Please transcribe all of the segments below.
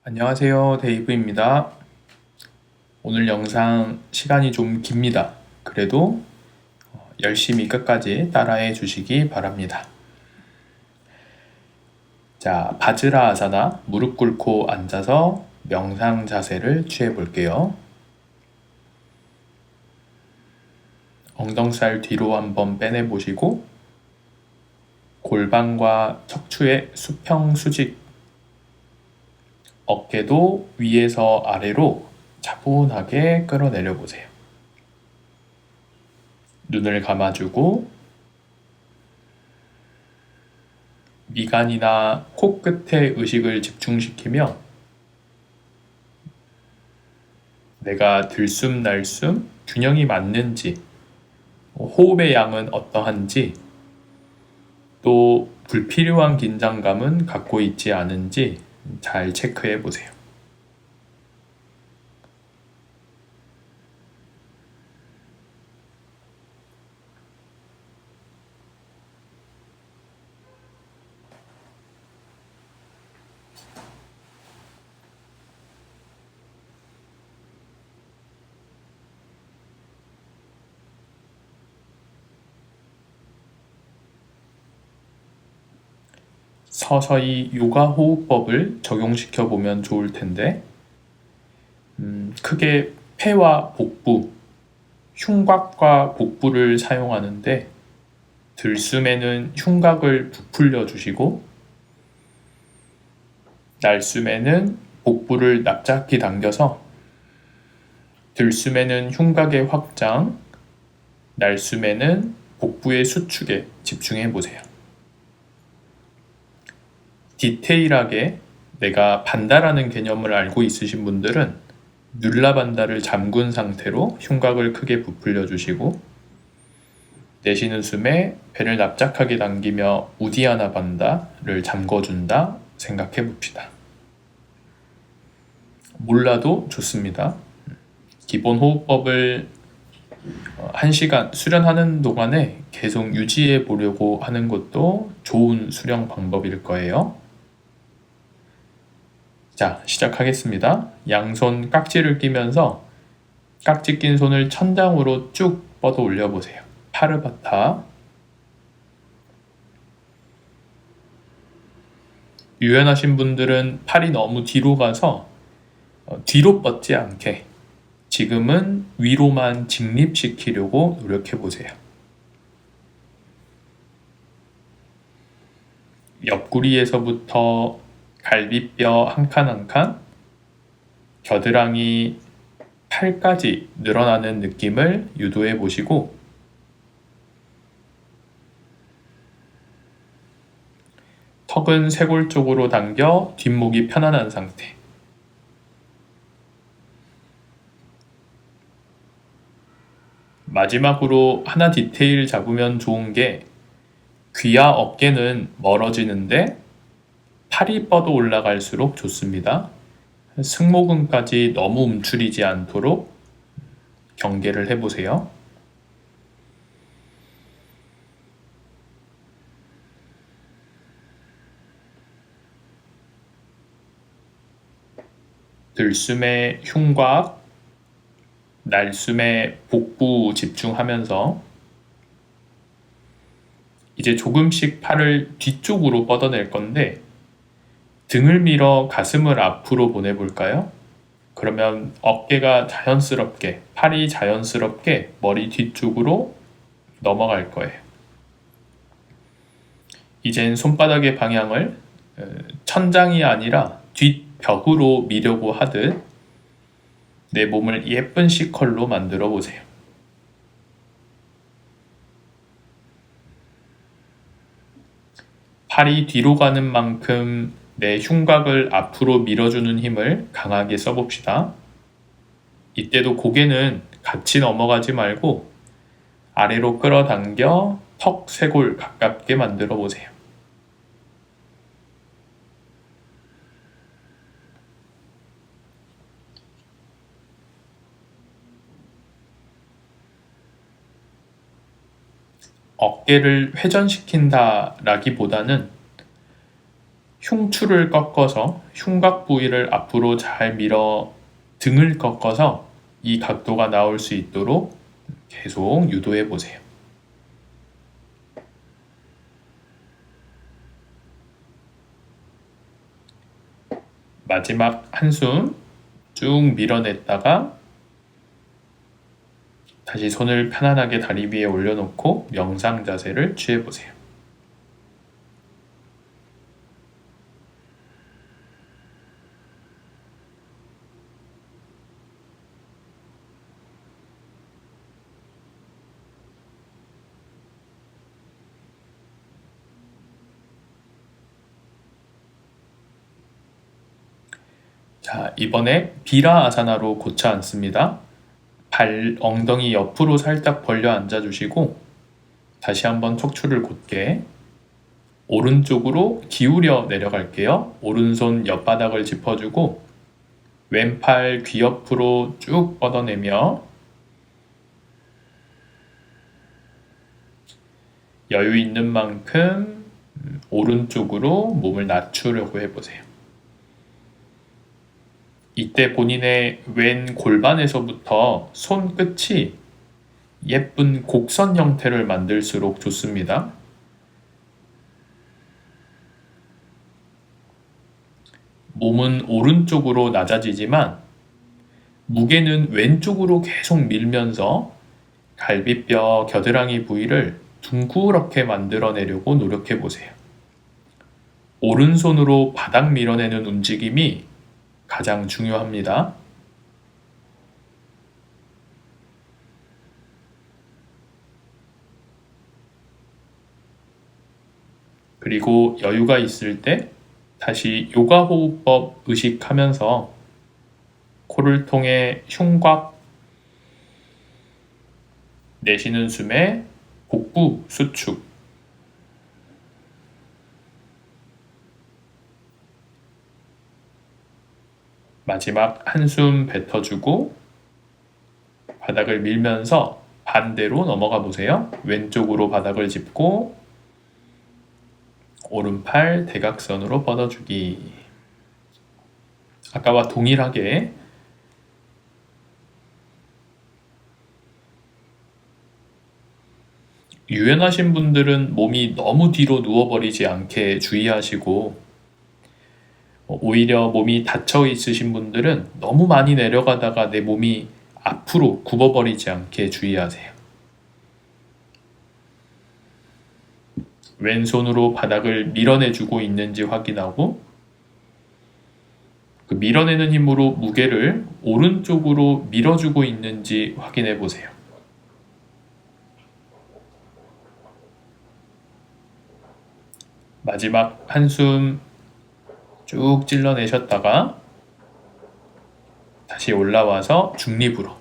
안녕하세요, 데이브입니다. 오늘 영상 시간이 좀 깁니다. 그래도 열심히 끝까지 따라해 주시기 바랍니다. 자, 바즈라아사나 무릎 꿇고 앉아서 명상 자세를 취해 볼게요. 엉덩살 뒤로 한번 빼내 보시고 골반과 척추의 수평 수직, 어깨도 위에서 아래로 차분하게 끌어내려 보세요. 눈을 감아주고 미간이나 코끝에 의식을 집중시키며 내가 들숨 날숨 균형이 맞는지, 호흡의 양은 어떠한지, 또 불필요한 긴장감은 갖고 있지 않은지 잘 체크해 보세요. 서서히 요가 호흡법을 적용시켜 보면 좋을 텐데, 크게 폐와 복부, 흉곽과 복부를 사용하는데, 들숨에는 흉곽을 부풀려 주시고, 날숨에는 복부를 납작히 당겨서, 들숨에는 흉곽의 확장, 날숨에는 복부의 수축에 집중해 보세요. 디테일하게 내가 반다라는 개념을 알고 있으신 분들은 눌라반다를 잠근 상태로 흉곽을 크게 부풀려 주시고, 내쉬는 숨에 배를 납작하게 당기며 우디아나 반다를 잠궈준다 생각해 봅시다. 몰라도 좋습니다. 기본 호흡법을 1시간 수련하는 동안에 계속 유지해 보려고 하는 것도 좋은 수련 방법일 거예요. 자, 시작하겠습니다. 양손 깍지를 끼면서 깍지 낀 손을 천장으로 쭉 뻗어 올려보세요. 파르바타. 유연하신 분들은 팔이 너무 뒤로 가서 뒤로 뻗지 않게 지금은 위로만 직립시키려고 노력해 보세요. 옆구리에서부터 갈비뼈 한 칸 한 칸, 겨드랑이 팔까지 늘어나는 느낌을 유도해 보시고, 턱은 쇄골 쪽으로 당겨 뒷목이 편안한 상태. 마지막으로 하나 디테일 잡으면 좋은 게, 귀와 어깨는 멀어지는데 팔이 뻗어 올라갈수록 좋습니다. 승모근까지 너무 움츠리지 않도록 경계를 해보세요. 들숨에 흉곽, 날숨에 복부 집중하면서 이제 조금씩 팔을 뒤쪽으로 뻗어낼 건데, 등을 밀어 가슴을 앞으로 보내볼까요? 그러면 어깨가 자연스럽게, 팔이 자연스럽게 머리 뒤쪽으로 넘어갈 거예요. 이젠 손바닥의 방향을 천장이 아니라 뒷벽으로 미려고 하듯 내 몸을 예쁜 C컬로 만들어 보세요. 팔이 뒤로 가는 만큼 내 흉곽을 앞으로 밀어주는 힘을 강하게 써봅시다. 이때도 고개는 같이 넘어가지 말고 아래로 끌어당겨 턱, 쇄골 가깝게 만들어 보세요. 어깨를 회전시킨다 라기보다는 흉추를 꺾어서 흉곽 부위를 앞으로 잘 밀어 등을 꺾어서 이 각도가 나올 수 있도록 계속 유도해 보세요. 마지막 한숨 쭉 밀어냈다가 다시 손을 편안하게 다리 위에 올려놓고 명상 자세를 취해 보세요. 자, 이번에 비라 아사나로 고쳐 앉습니다. 발, 엉덩이 옆으로 살짝 벌려 앉아주시고 다시 한번 척추를 곧게 오른쪽으로 기울여 내려갈게요. 오른손 옆바닥을 짚어주고 왼팔 귀 옆으로 쭉 뻗어내며 여유 있는 만큼 오른쪽으로 몸을 낮추려고 해보세요. 이때 본인의 왼 골반에서부터 손끝이 예쁜 곡선 형태를 만들수록 좋습니다. 몸은 오른쪽으로 낮아지지만 무게는 왼쪽으로 계속 밀면서 갈비뼈, 겨드랑이 부위를 둥그렇게 만들어내려고 노력해 보세요. 오른손으로 바닥 밀어내는 움직임이 가장 중요합니다. 그리고 여유가 있을 때 다시 요가 호흡법 의식하면서 코를 통해 흉곽 내쉬는 숨에 복부 수축 마지막 한숨 뱉어주고 바닥을 밀면서 반대로 넘어가 보세요. 왼쪽으로 바닥을 짚고 오른팔 대각선으로 뻗어주기. 아까와 동일하게 유연하신 분들은 몸이 너무 뒤로 누워버리지 않게 주의하시고 오히려 몸이 닫혀 있으신 분들은 너무 많이 내려가다가 내 몸이 앞으로 굽어버리지 않게 주의하세요. 왼손으로 바닥을 밀어내주고 있는지 확인하고 그 밀어내는 힘으로 무게를 오른쪽으로 밀어주고 있는지 확인해 보세요. 마지막 한숨 쭉 찔러내셨다가 다시 올라와서 중립으로.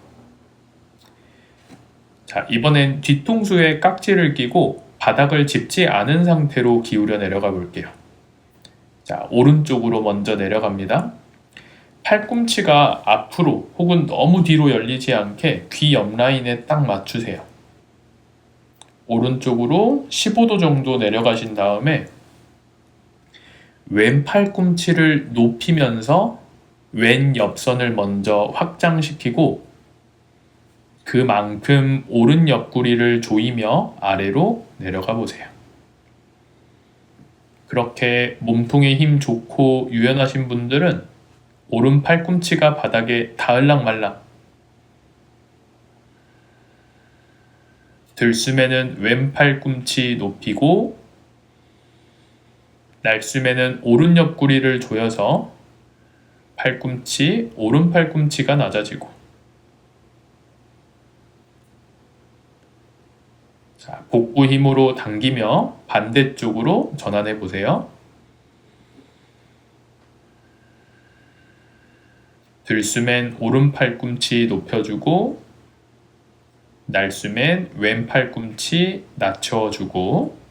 자, 이번엔 뒤통수에 깍지를 끼고 바닥을 짚지 않은 상태로 기울여 내려가 볼게요. 자, 오른쪽으로 먼저 내려갑니다. 팔꿈치가 앞으로 혹은 너무 뒤로 열리지 않게 귀 옆 라인에 딱 맞추세요. 오른쪽으로 15도 정도 내려가신 다음에 왼 팔꿈치를 높이면서 왼 옆선을 먼저 확장시키고 그만큼 오른 옆구리를 조이며 아래로 내려가 보세요. 그렇게 몸통에 힘 좋고 유연하신 분들은 오른 팔꿈치가 바닥에 닿을락말락 들숨에는 왼 팔꿈치 높이고 날숨에는 오른 옆구리를 조여서 팔꿈치, 오른 팔꿈치가 낮아지고 자, 복부 힘으로 당기며 반대쪽으로 전환해 보세요. 들숨엔 오른 팔꿈치 높여주고 날숨엔 왼 팔꿈치 낮춰주고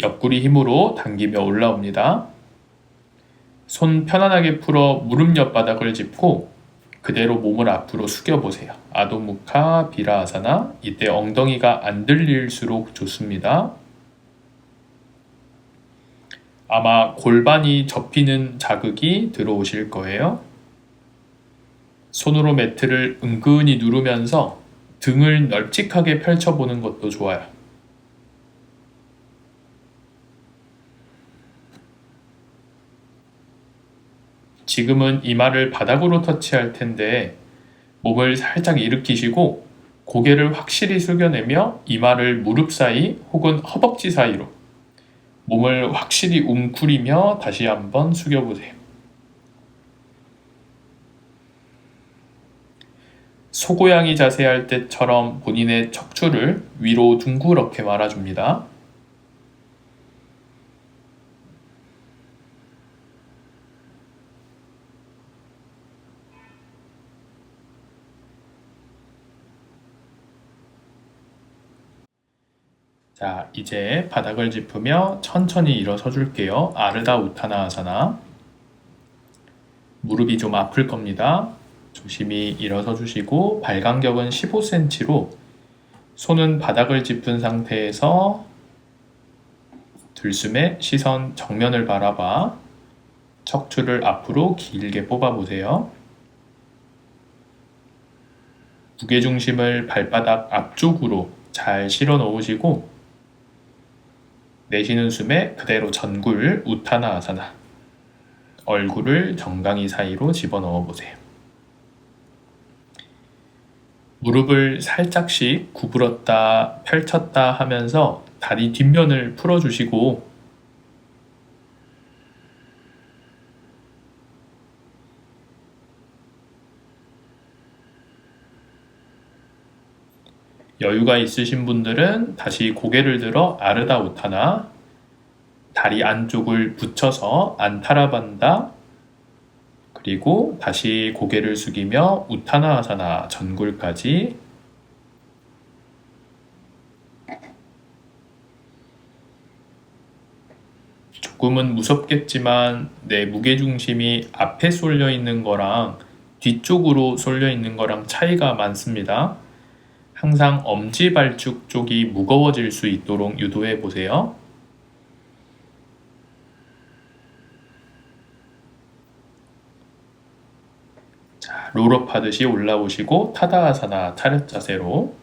옆구리 힘으로 당기며 올라옵니다. 손 편안하게 풀어 무릎 옆바닥을 짚고 그대로 몸을 앞으로 숙여보세요. 아도무카 비라아사나. 이때 엉덩이가 안 들릴수록 좋습니다. 아마 골반이 접히는 자극이 들어오실 거예요. 손으로 매트를 은근히 누르면서 등을 널찍하게 펼쳐보는 것도 좋아요. 지금은 이마를 바닥으로 터치할 텐데 몸을 살짝 일으키시고 고개를 확실히 숙여내며 이마를 무릎 사이 혹은 허벅지 사이로 몸을 확실히 웅크리며 다시 한번 숙여보세요. 소고양이 자세할 때처럼 본인의 척추를 위로 둥그렇게 말아줍니다. 자, 이제 바닥을 짚으며 천천히 일어서 줄게요. 아르다 우타나 아사나. 무릎이 좀 아플 겁니다. 조심히 일어서 주시고 발간격은 15cm로 손은 바닥을 짚은 상태에서 들숨에 시선 정면을 바라봐 척추를 앞으로 길게 뽑아보세요. 무게중심을 발바닥 앞쪽으로 잘 실어 놓으시고 내쉬는 숨에 그대로 전굴 우타나 아사나. 얼굴을 정강이 사이로 집어넣어 보세요. 무릎을 살짝씩 구부렀다 펼쳤다 하면서 다리 뒷면을 풀어주시고 여유가 있으신 분들은 다시 고개를 들어 아르다 우타나, 다리 안쪽을 붙여서 안타라반다, 그리고 다시 고개를 숙이며 우타나 아사나 전굴까지. 조금은 무섭겠지만 내 무게중심이 앞에 쏠려 있는 거랑 뒤쪽으로 쏠려 있는 거랑 차이가 많습니다. 항상 엄지발축 쪽이 무거워질 수 있도록 유도해 보세요. 자, 롤업 하듯이 올라오시고 타다아사나 차렷 자세로.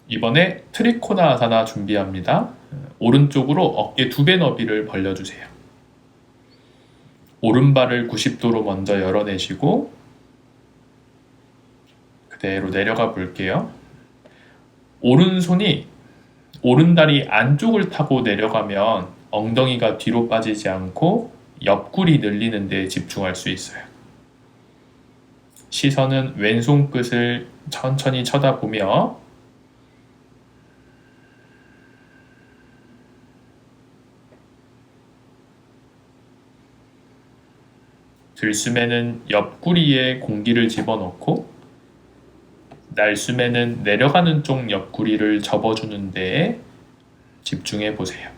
이번에 트리코나 아사나 준비합니다. 오른쪽으로 어깨 2배 너비를 벌려주세요. 오른발을 90도로 먼저 열어내시고 그대로 내려가 볼게요. 오른손이 오른다리 안쪽을 타고 내려가면 엉덩이가 뒤로 빠지지 않고 옆구리 늘리는 데 집중할 수 있어요. 시선은 왼손 끝을 천천히 쳐다보며 들숨에는 옆구리에 공기를 집어넣고 날숨에는 내려가는 쪽 옆구리를 접어주는 데에 집중해 보세요.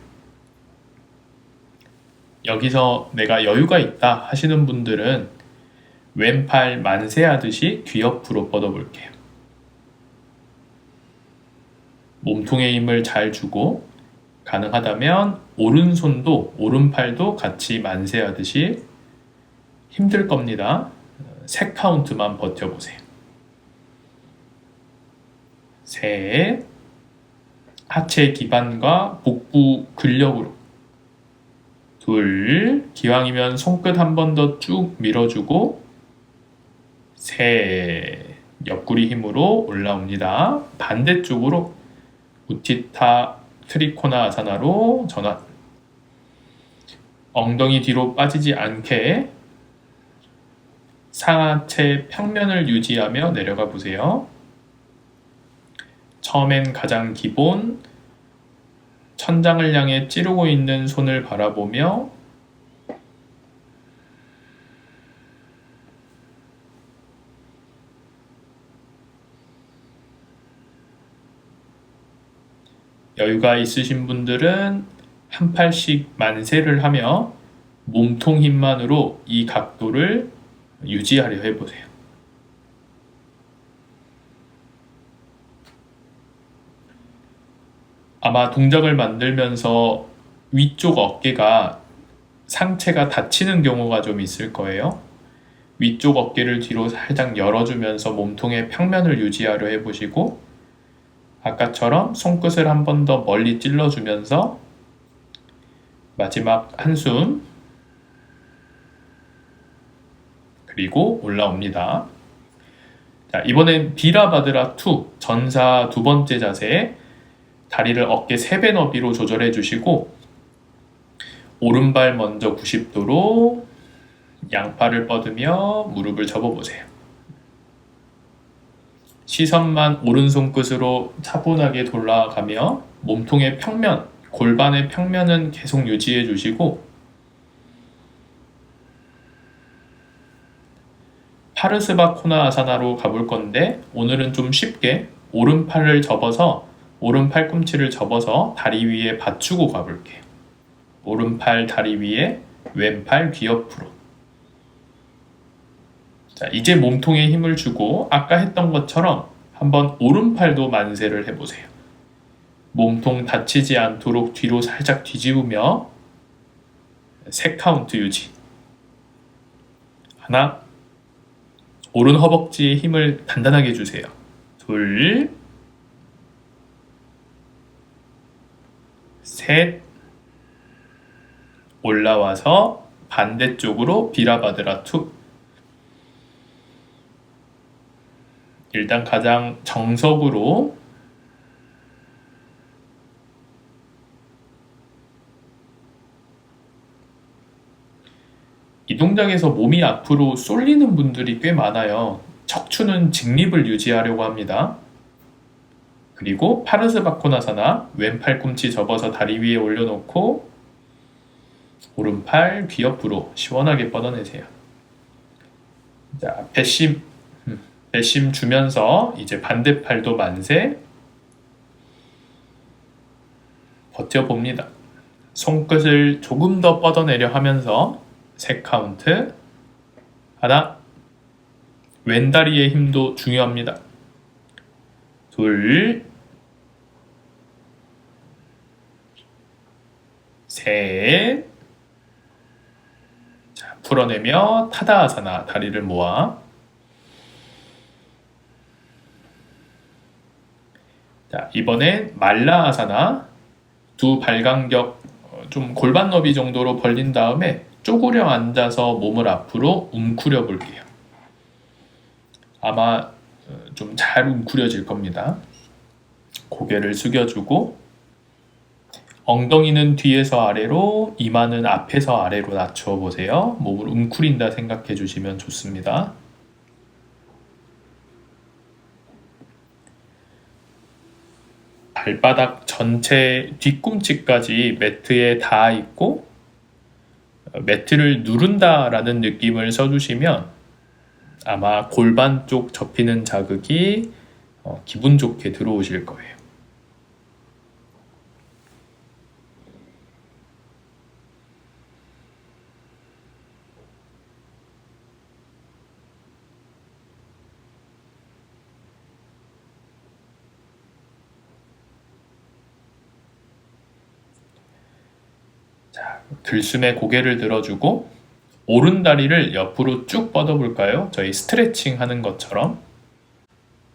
여기서 내가 여유가 있다 하시는 분들은 왼팔 만세하듯이 귀 옆으로 뻗어볼게요. 몸통에 힘을 잘 주고 가능하다면 오른손도 오른팔도 같이 만세하듯이. 힘들 겁니다. 3카운트만 버텨보세요. 셋, 하체 기반과 복부 근력으로. 둘, 기왕이면 손끝 한 번 더 쭉 밀어주고. 셋, 옆구리 힘으로 올라옵니다. 반대쪽으로 우티타 트리코나 아사나로 전환. 엉덩이 뒤로 빠지지 않게 상하체 평면을 유지하며 내려가 보세요. 처음엔 가장 기본 천장을 향해 찌르고 있는 손을 바라보며 여유가 있으신 분들은 한 팔씩 만세를 하며 몸통 힘만으로 이 각도를 유지하려 해보세요. 아마 동작을 만들면서 위쪽 어깨가 상체가 다치는 경우가 좀 있을 거예요. 위쪽 어깨를 뒤로 살짝 열어주면서 몸통의 평면을 유지하려 해보시고, 아까처럼 손끝을 한 번 더 멀리 찔러주면서 마지막 한숨, 그리고 올라옵니다. 자, 이번엔 비라바드라 2 전사 두 번째 자세, 다리를 어깨 3배 너비로 조절해 주시고 오른발 먼저 90도로 양팔을 뻗으며 무릎을 접어보세요. 시선만 오른손 끝으로 차분하게 돌아가며 몸통의 평면, 골반의 평면은 계속 유지해 주시고 파르스바 코나 아사나로 가볼 건데 오늘은 좀 쉽게 오른팔을 접어서 오른 팔꿈치를 접어서 다리 위에 받치고 가볼게요. 오른팔 다리 위에 왼팔 귀 옆으로. 자, 이제 몸통에 힘을 주고 아까 했던 것처럼 한번 오른팔도 만세를 해보세요. 몸통 다치지 않도록 뒤로 살짝 뒤집으며 3카운트 유지. 하나, 오른 허벅지에 힘을 단단하게 주세요. 둘, 셋, 올라와서 반대쪽으로 비라바드라 2. 일단 가장 정석으로 이 동작에서 몸이 앞으로 쏠리는 분들이 꽤 많아요. 척추는 직립을 유지하려고 합니다. 그리고 파르스바코나사나 왼팔꿈치 접어서 다리 위에 올려놓고 오른팔 귀 옆으로 시원하게 뻗어내세요. 자, 배심 주면서 이제 반대팔도 만세 버텨봅니다. 손끝을 조금 더 뻗어내려 하면서 3카운트. 하나, 왼다리의 힘도 중요합니다. 둘, 셋. 자, 풀어내며 타다아사나, 다리를 모아. 자, 이번엔 말라아사나, 두 발간격 좀 골반 너비 정도로 벌린 다음에 쪼그려 앉아서 몸을 앞으로 웅크려 볼게요. 아마 좀 잘 웅크려질 겁니다. 고개를 숙여주고 엉덩이는 뒤에서 아래로, 이마는 앞에서 아래로 낮춰 보세요. 몸을 웅크린다 생각해 주시면 좋습니다. 발바닥 전체 뒤꿈치까지 매트에 닿아 있고 매트를 누른다라는 느낌을 써주시면 아마 골반 쪽 접히는 자극이 기분 좋게 들어오실 거예요. 자, 들숨에 고개를 들어주고 오른 다리를 옆으로 쭉 뻗어볼까요? 저희 스트레칭 하는 것처럼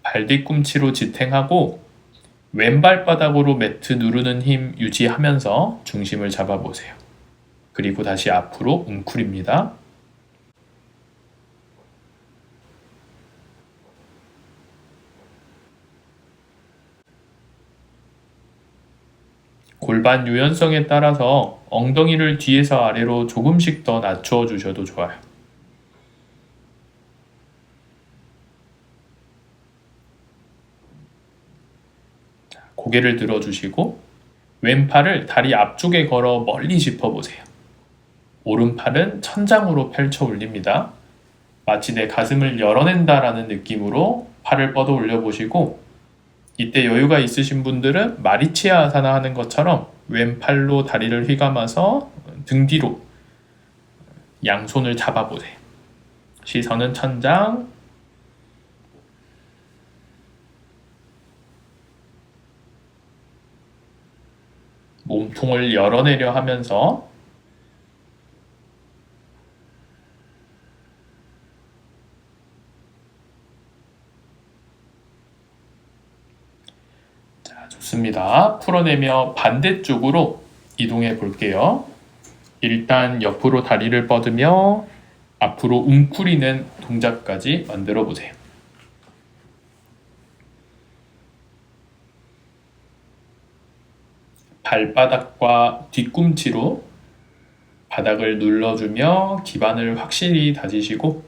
발 뒤꿈치로 지탱하고 왼발바닥으로 매트 누르는 힘 유지하면서 중심을 잡아보세요. 그리고 다시 앞으로 웅크립니다. 골반 유연성에 따라서 엉덩이를 뒤에서 아래로 조금씩 더 낮춰 주셔도 좋아요. 고개를 들어주시고 왼팔을 다리 앞쪽에 걸어 멀리 짚어보세요. 오른팔은 천장으로 펼쳐 올립니다. 마치 내 가슴을 열어낸다라는 느낌으로 팔을 뻗어 올려보시고 이때 여유가 있으신 분들은 마리치아 아사나 하는 것처럼 왼팔로 다리를 휘감아서 등 뒤로 양손을 잡아보세요. 시선은 천장, 몸통을 열어내려 하면서 자, 좋습니다. 풀어내며 반대쪽으로 이동해 볼게요. 일단 옆으로 다리를 뻗으며 앞으로 웅크리는 동작까지 만들어 보세요. 발바닥과 뒤꿈치로 바닥을 눌러주며 기반을 확실히 다지시고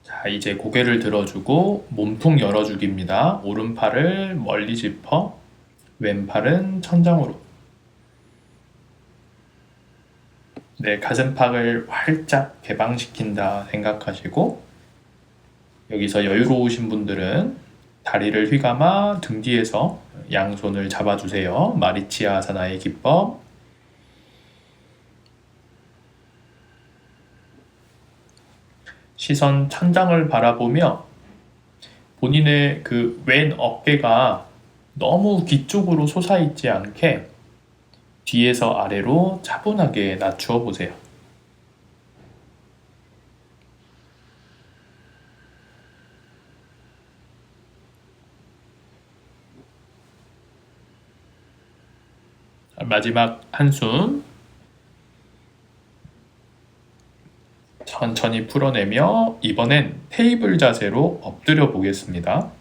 자, 이제 고개를 들어주고 몸통 열어주기입니다. 오른팔을 멀리 짚어 왼팔은 천장으로. 네, 가슴팍을 활짝 개방시킨다 생각하시고 여기서 여유로우신 분들은 다리를 휘감아 등 뒤에서 양손을 잡아주세요. 마리치아 아사나의 기법. 시선 천장을 바라보며 본인의 그 왼 어깨가 너무 뒤쪽으로 솟아있지 않게 뒤에서 아래로 차분하게 낮추어 보세요. 마지막 한숨 천천히 풀어내며 이번엔 테이블 자세로 엎드려 보겠습니다.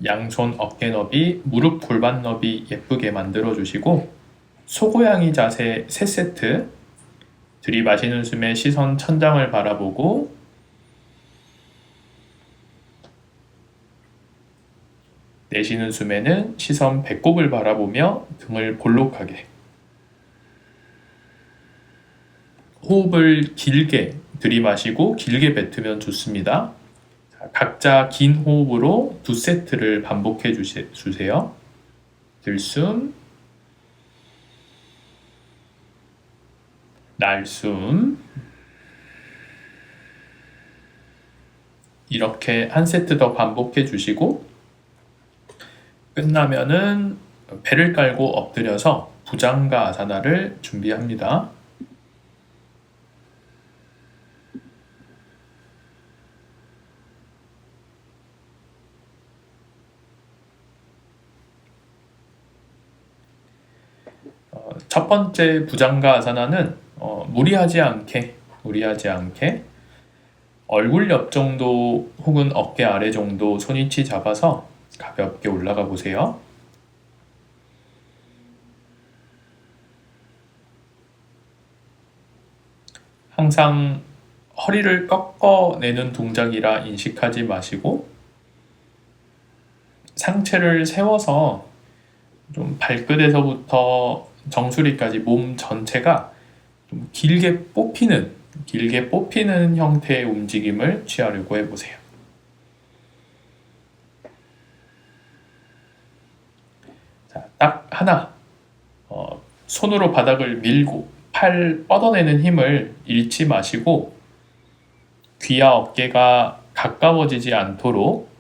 양손 어깨 너비, 무릎 골반 너비 예쁘게 만들어 주시고 소고양이 자세 3세트. 들이마시는 숨에 시선 천장을 바라보고 내쉬는 숨에는 시선 배꼽을 바라보며 등을 볼록하게. 호흡을 길게 들이마시고 길게 뱉으면 좋습니다. 각자 긴 호흡으로 2세트를 반복해 주세요. 들숨, 날숨. 이렇게 한 세트 더 반복해 주시고 끝나면은 배를 깔고 엎드려서 부장가 아사나를 준비합니다. 첫 번째 부장가 아사나는 무리하지 않게 얼굴 옆 정도 혹은 어깨 아래 정도 손위치 잡아서 가볍게 올라가 보세요. 항상 허리를 꺾어내는 동작이라 인식하지 마시고 상체를 세워서 좀 발끝에서부터 정수리까지 몸 전체가 좀 길게 뽑히는 형태의 움직임을 취하려고 해보세요. 자, 딱 하나, 손으로 바닥을 밀고 팔 뻗어내는 힘을 잃지 마시고 귀와 어깨가 가까워지지 않도록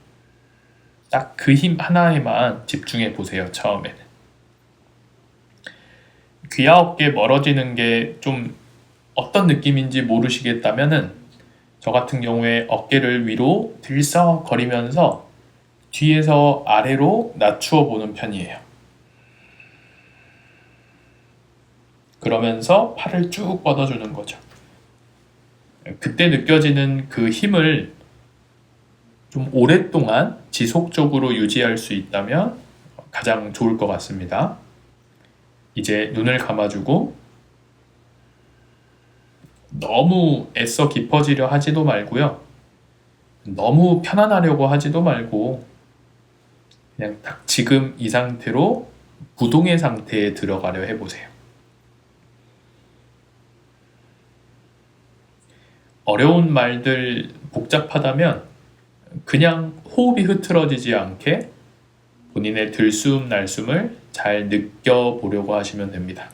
딱 그 힘 하나에만 집중해 보세요. 처음에는. 귀와 어깨 멀어지는 게 좀 어떤 느낌인지 모르시겠다면은 저 같은 경우에 어깨를 위로 들썩거리면서 뒤에서 아래로 낮추어 보는 편이에요. 그러면서 팔을 쭉 뻗어주는 거죠. 그때 느껴지는 그 힘을 좀 오랫동안 지속적으로 유지할 수 있다면 가장 좋을 것 같습니다. 이제 눈을 감아주고 너무 애써 깊어지려 하지도 말고요. 너무 편안하려고 하지도 말고 그냥 딱 지금 이 상태로 부동의 상태에 들어가려 해보세요. 어려운 말들 복잡하다면 그냥 호흡이 흐트러지지 않게 본인의 들숨 날숨을 잘 느껴보려고 하시면 됩니다.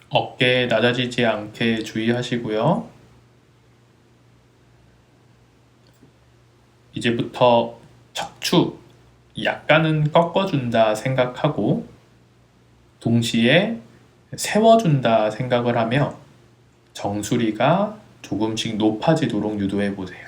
어깨 낮아지지 않게 주의하시고요. 이제부터 척추 약간은 꺾어준다 생각하고 동시에 세워준다 생각을 하며 정수리가 조금씩 높아지도록 유도해 보세요.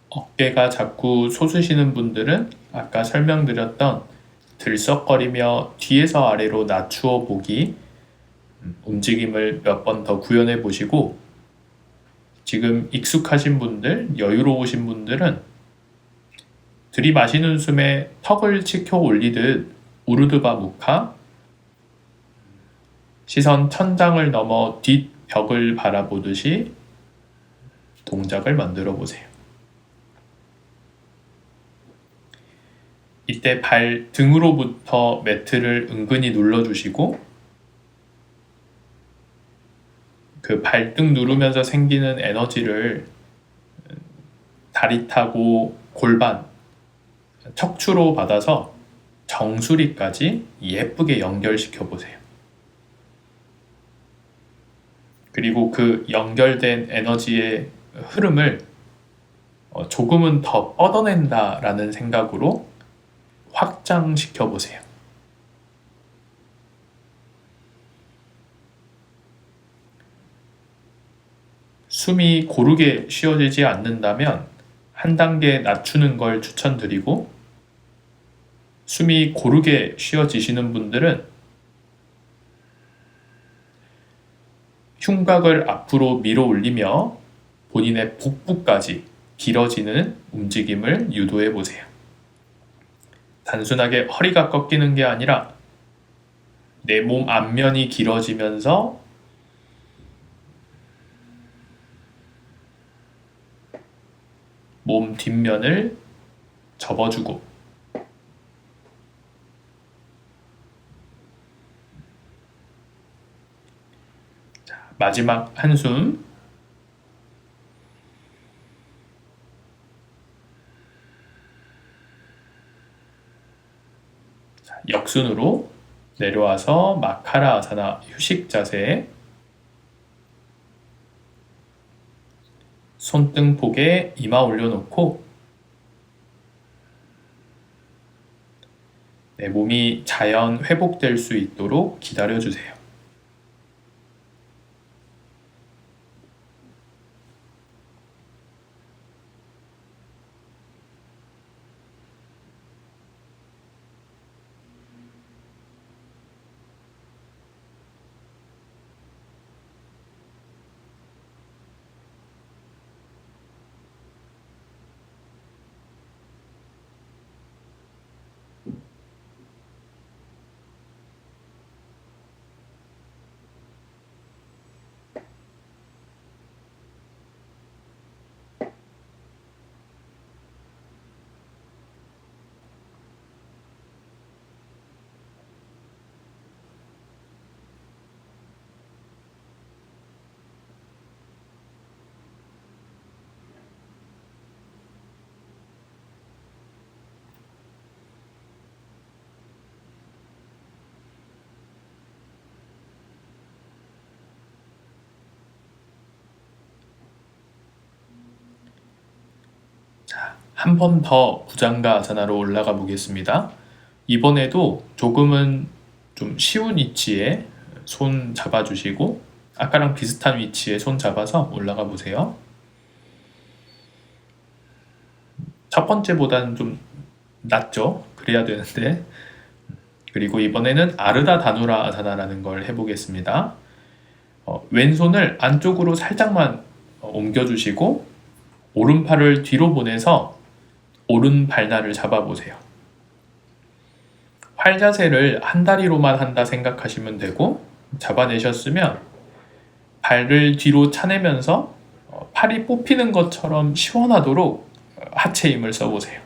어깨가 자꾸 솟으시는 분들은 아까 설명드렸던 들썩거리며 뒤에서 아래로 낮추어 보기 움직임을 몇 번 더 구현해 보시고 지금 익숙하신 분들, 여유로우신 분들은 들이마시는 숨에 턱을 치켜 올리듯 우르드바 무카 시선 천장을 넘어 뒷벽을 바라보듯이 동작을 만들어 보세요. 이때 발 등으로부터 매트를 은근히 눌러주시고 그 발등 누르면서 생기는 에너지를 다리 타고 골반, 척추로 받아서 정수리까지 예쁘게 연결시켜 보세요. 그리고 그 연결된 에너지의 흐름을 조금은 더 뻗어낸다라는 생각으로 확장시켜 보세요. 숨이 고르게 쉬어지지 않는다면 한 단계 낮추는 걸 추천드리고 숨이 고르게 쉬어지시는 분들은 흉곽을 앞으로 밀어 올리며 본인의 복부까지 길어지는 움직임을 유도해 보세요. 단순하게 허리가 꺾이는 게 아니라 내 몸 앞면이 길어지면서 몸 뒷면을 접어주고 자, 마지막 한숨 자, 역순으로 내려와서 마카라 아사나 휴식 자세 손등폭에 이마 올려놓고 내 몸이 자연 회복될 수 있도록 기다려주세요. 한 번 더 부장가 아사나로 올라가 보겠습니다. 이번에도 조금은 좀 쉬운 위치에 손 잡아주시고 아까랑 비슷한 위치에 손 잡아서 올라가 보세요. 첫 번째보다는 좀 낫죠? 그래야 되는데. 그리고 이번에는 아르다 다누라 아사나라는 걸 해보겠습니다. 왼손을 안쪽으로 살짝만 옮겨주시고 오른팔을 뒤로 보내서 오른 발날을 잡아보세요. 활 자세를 한 다리로만 한다 생각하시면 되고, 잡아내셨으면 발을 뒤로 차내면서 팔이 뽑히는 것처럼 시원하도록 하체 힘을 써보세요.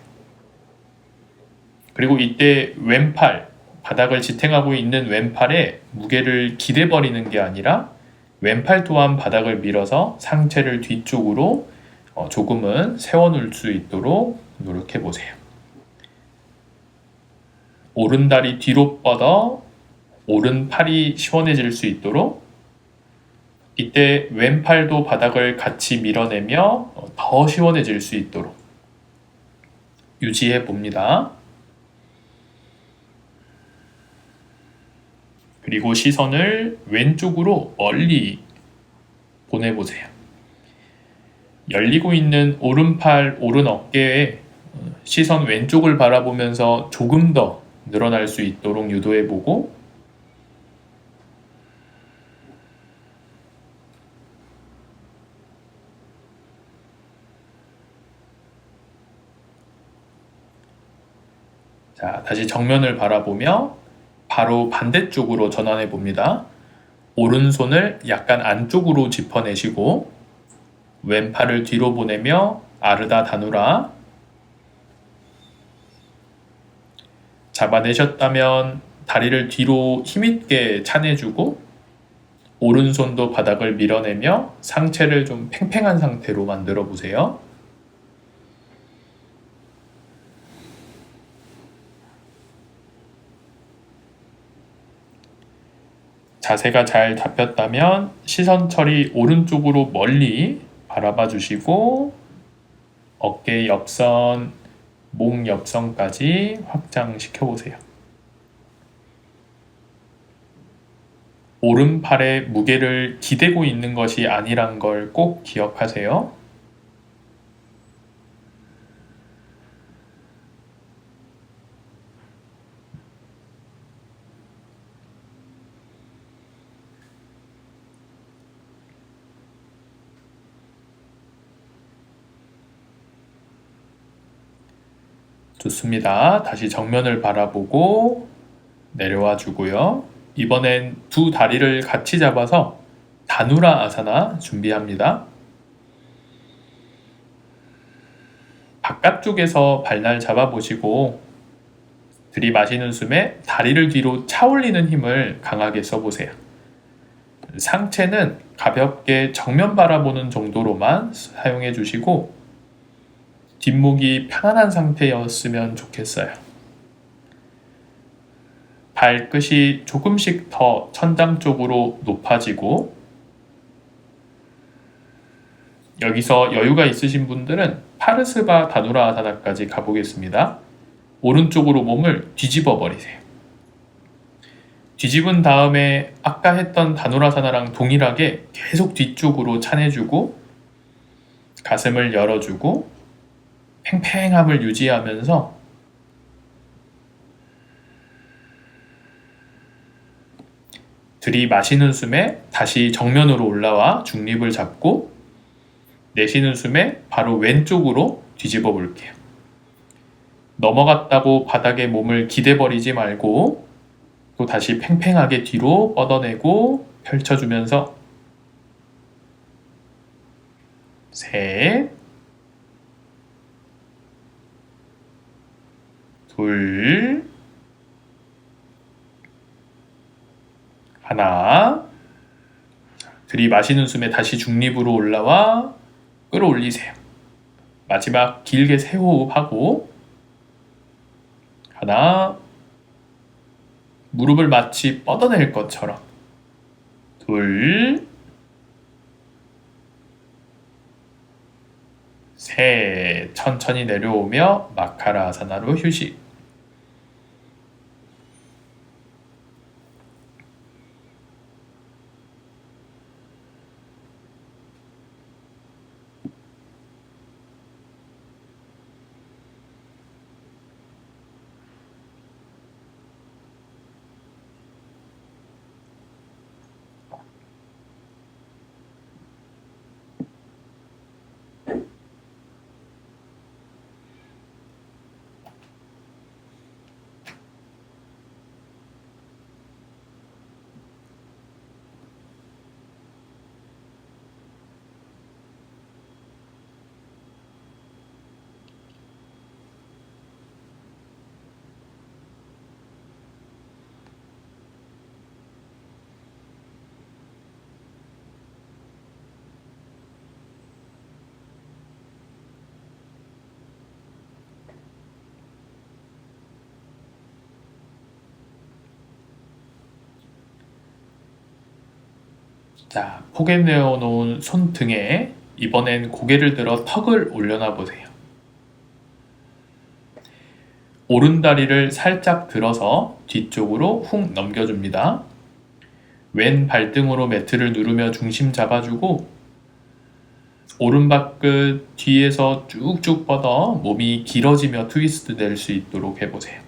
그리고 이때 왼팔, 바닥을 지탱하고 있는 왼팔에 무게를 기대버리는 게 아니라 왼팔 또한 바닥을 밀어서 상체를 뒤쪽으로 조금은 세워놓을 수 있도록 노력해보세요. 오른 다리 뒤로 뻗어 오른 팔이 시원해질 수 있도록 이때 왼팔도 바닥을 같이 밀어내며 더 시원해질 수 있도록 유지해 봅니다. 그리고 시선을 왼쪽으로 멀리 보내보세요. 열리고 있는 오른팔, 오른 어깨에 시선 왼쪽을 바라보면서 조금 더 늘어날 수 있도록 유도해보고 자, 다시 정면을 바라보며 바로 반대쪽으로 전환해 봅니다. 오른손을 약간 안쪽으로 짚어내시고 왼팔을 뒤로 보내며 아르다 다누라 잡아내셨다면 다리를 뒤로 힘있게 차내주고 오른손도 바닥을 밀어내며 상체를 좀 팽팽한 상태로 만들어 보세요. 자세가 잘 잡혔다면 시선 처리 오른쪽으로 멀리 바라봐 주시고 어깨 옆선, 목 옆선까지 확장시켜 보세요. 오른팔에 무게를 기대고 있는 것이 아니란 걸 꼭 기억하세요. 좋습니다. 다시 정면을 바라보고 내려와 주고요. 이번엔 두 다리를 같이 잡아서 다누라 아사나 준비합니다. 바깥쪽에서 발날 잡아보시고 들이마시는 숨에 다리를 뒤로 차올리는 힘을 강하게 써보세요. 상체는 가볍게 정면 바라보는 정도로만 사용해 주시고 뒷목이 편안한 상태였으면 좋겠어요. 발끝이 조금씩 더 천장 쪽으로 높아지고 여기서 여유가 있으신 분들은 파르스바 다누라 아사나까지 가보겠습니다. 오른쪽으로 몸을 뒤집어 버리세요. 뒤집은 다음에 아까 했던 다누라사나랑 동일하게 계속 뒤쪽으로 차내주고 가슴을 열어주고 팽팽함을 유지하면서 들이마시는 숨에 다시 정면으로 올라와 중립을 잡고 내쉬는 숨에 바로 왼쪽으로 뒤집어 볼게요. 넘어갔다고 바닥에 몸을 기대버리지 말고 또 다시 팽팽하게 뒤로 뻗어내고 펼쳐주면서 셋, 둘, 하나. 들이마시는 숨에 다시 중립으로 올라와 끌어올리세요. 마지막 길게 세 호흡하고 하나, 무릎을 마치 뻗어낼 것처럼 둘, 셋, 천천히 내려오며 마카라아사나로 휴식. 자, 포개내어 놓은 손등에 이번엔 고개를 들어 턱을 올려놔 보세요. 오른다리를 살짝 들어서 뒤쪽으로 훅 넘겨줍니다. 왼 발등으로 매트를 누르며 중심 잡아주고 오른발끝 뒤에서 쭉쭉 뻗어 몸이 길어지며 트위스트 될 수 있도록 해보세요.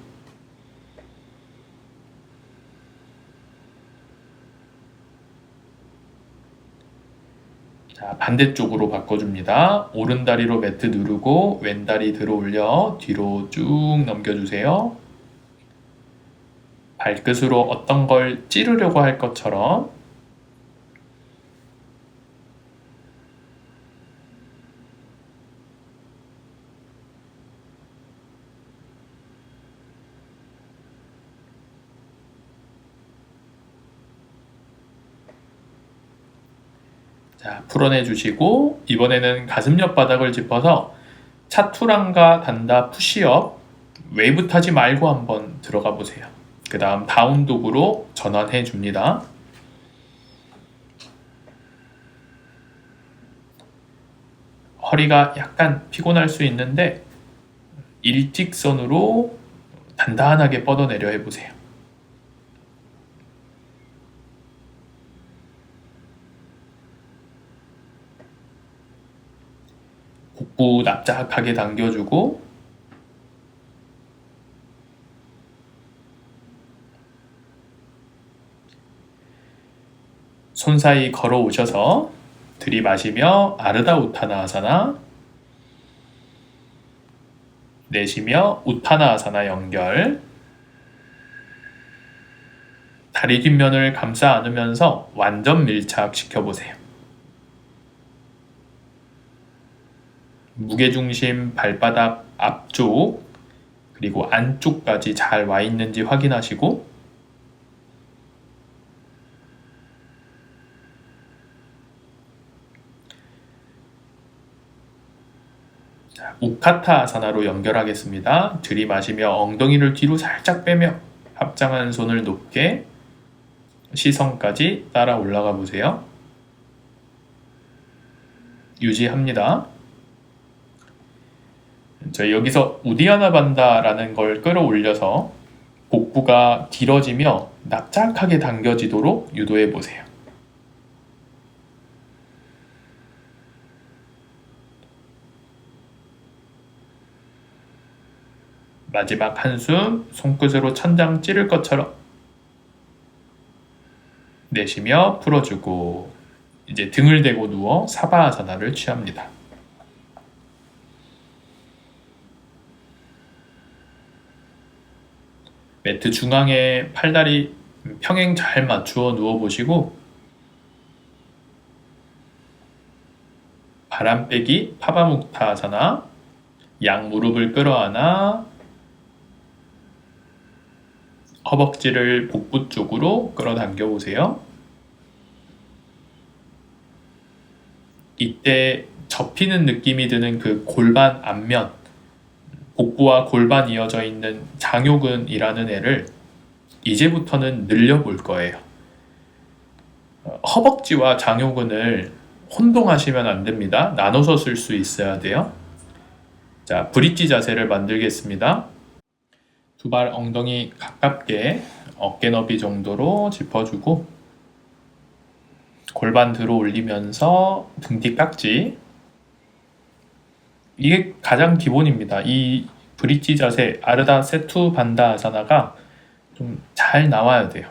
자, 반대쪽으로 바꿔줍니다. 오른다리로 매트 누르고 왼다리 들어 올려 뒤로 쭉 넘겨주세요. 발끝으로 어떤 걸 찌르려고 할 것처럼 자, 풀어내 주시고 이번에는 가슴 옆 바닥을 짚어서 차투랑가 단다 푸시업 웨이브 타지 말고 한번 들어가 보세요. 그 다음 다운독으로 전환해 줍니다. 허리가 약간 피곤할 수 있는데 일직선으로 단단하게 뻗어내려 해보세요. 복부 납작하게 당겨주고 손 사이 걸어 오셔서 들이마시며 아르다 우타나아사나 내쉬며 우타나아사나 연결 다리 뒷면을 감싸 안으면서 완전 밀착시켜보세요. 무게중심 발바닥 앞쪽 그리고 안쪽까지 잘 와 있는지 확인하시고 자, 우카타 아사나로 연결하겠습니다. 들이마시며 엉덩이를 뒤로 살짝 빼며 합장한 손을 높게 시선까지 따라 올라가 보세요. 유지합니다. 저희 여기서 우디아나 반다라는 걸 끌어올려서 복부가 길어지며 납작하게 당겨지도록 유도해 보세요. 마지막 한숨 손끝으로 천장 찌를 것처럼 내쉬며 풀어주고 이제 등을 대고 누워 사바아사나를 취합니다. 매트 중앙에 팔다리 평행 잘 맞추어 누워보시고 바람 빼기 파바묵타아사나 양 무릎을 끌어안아 허벅지를 복부 쪽으로 끌어당겨 보세요. 이때 접히는 느낌이 드는 그 골반 앞면 복부와 골반 이어져 있는 장요근이라는 애를 이제부터는 늘려볼 거예요. 허벅지와 장요근을 혼동하시면 안 됩니다. 나눠서 쓸 수 있어야 돼요. 자, 브릿지 자세를 만들겠습니다. 두 발 엉덩이 가깝게 어깨 너비 정도로 짚어주고 골반 들어 올리면서 등 뒤 깍지. 이게 가장 기본입니다. 이 브릿지 자세 아르다 세투 반다 아사나가 좀 잘 나와야 돼요.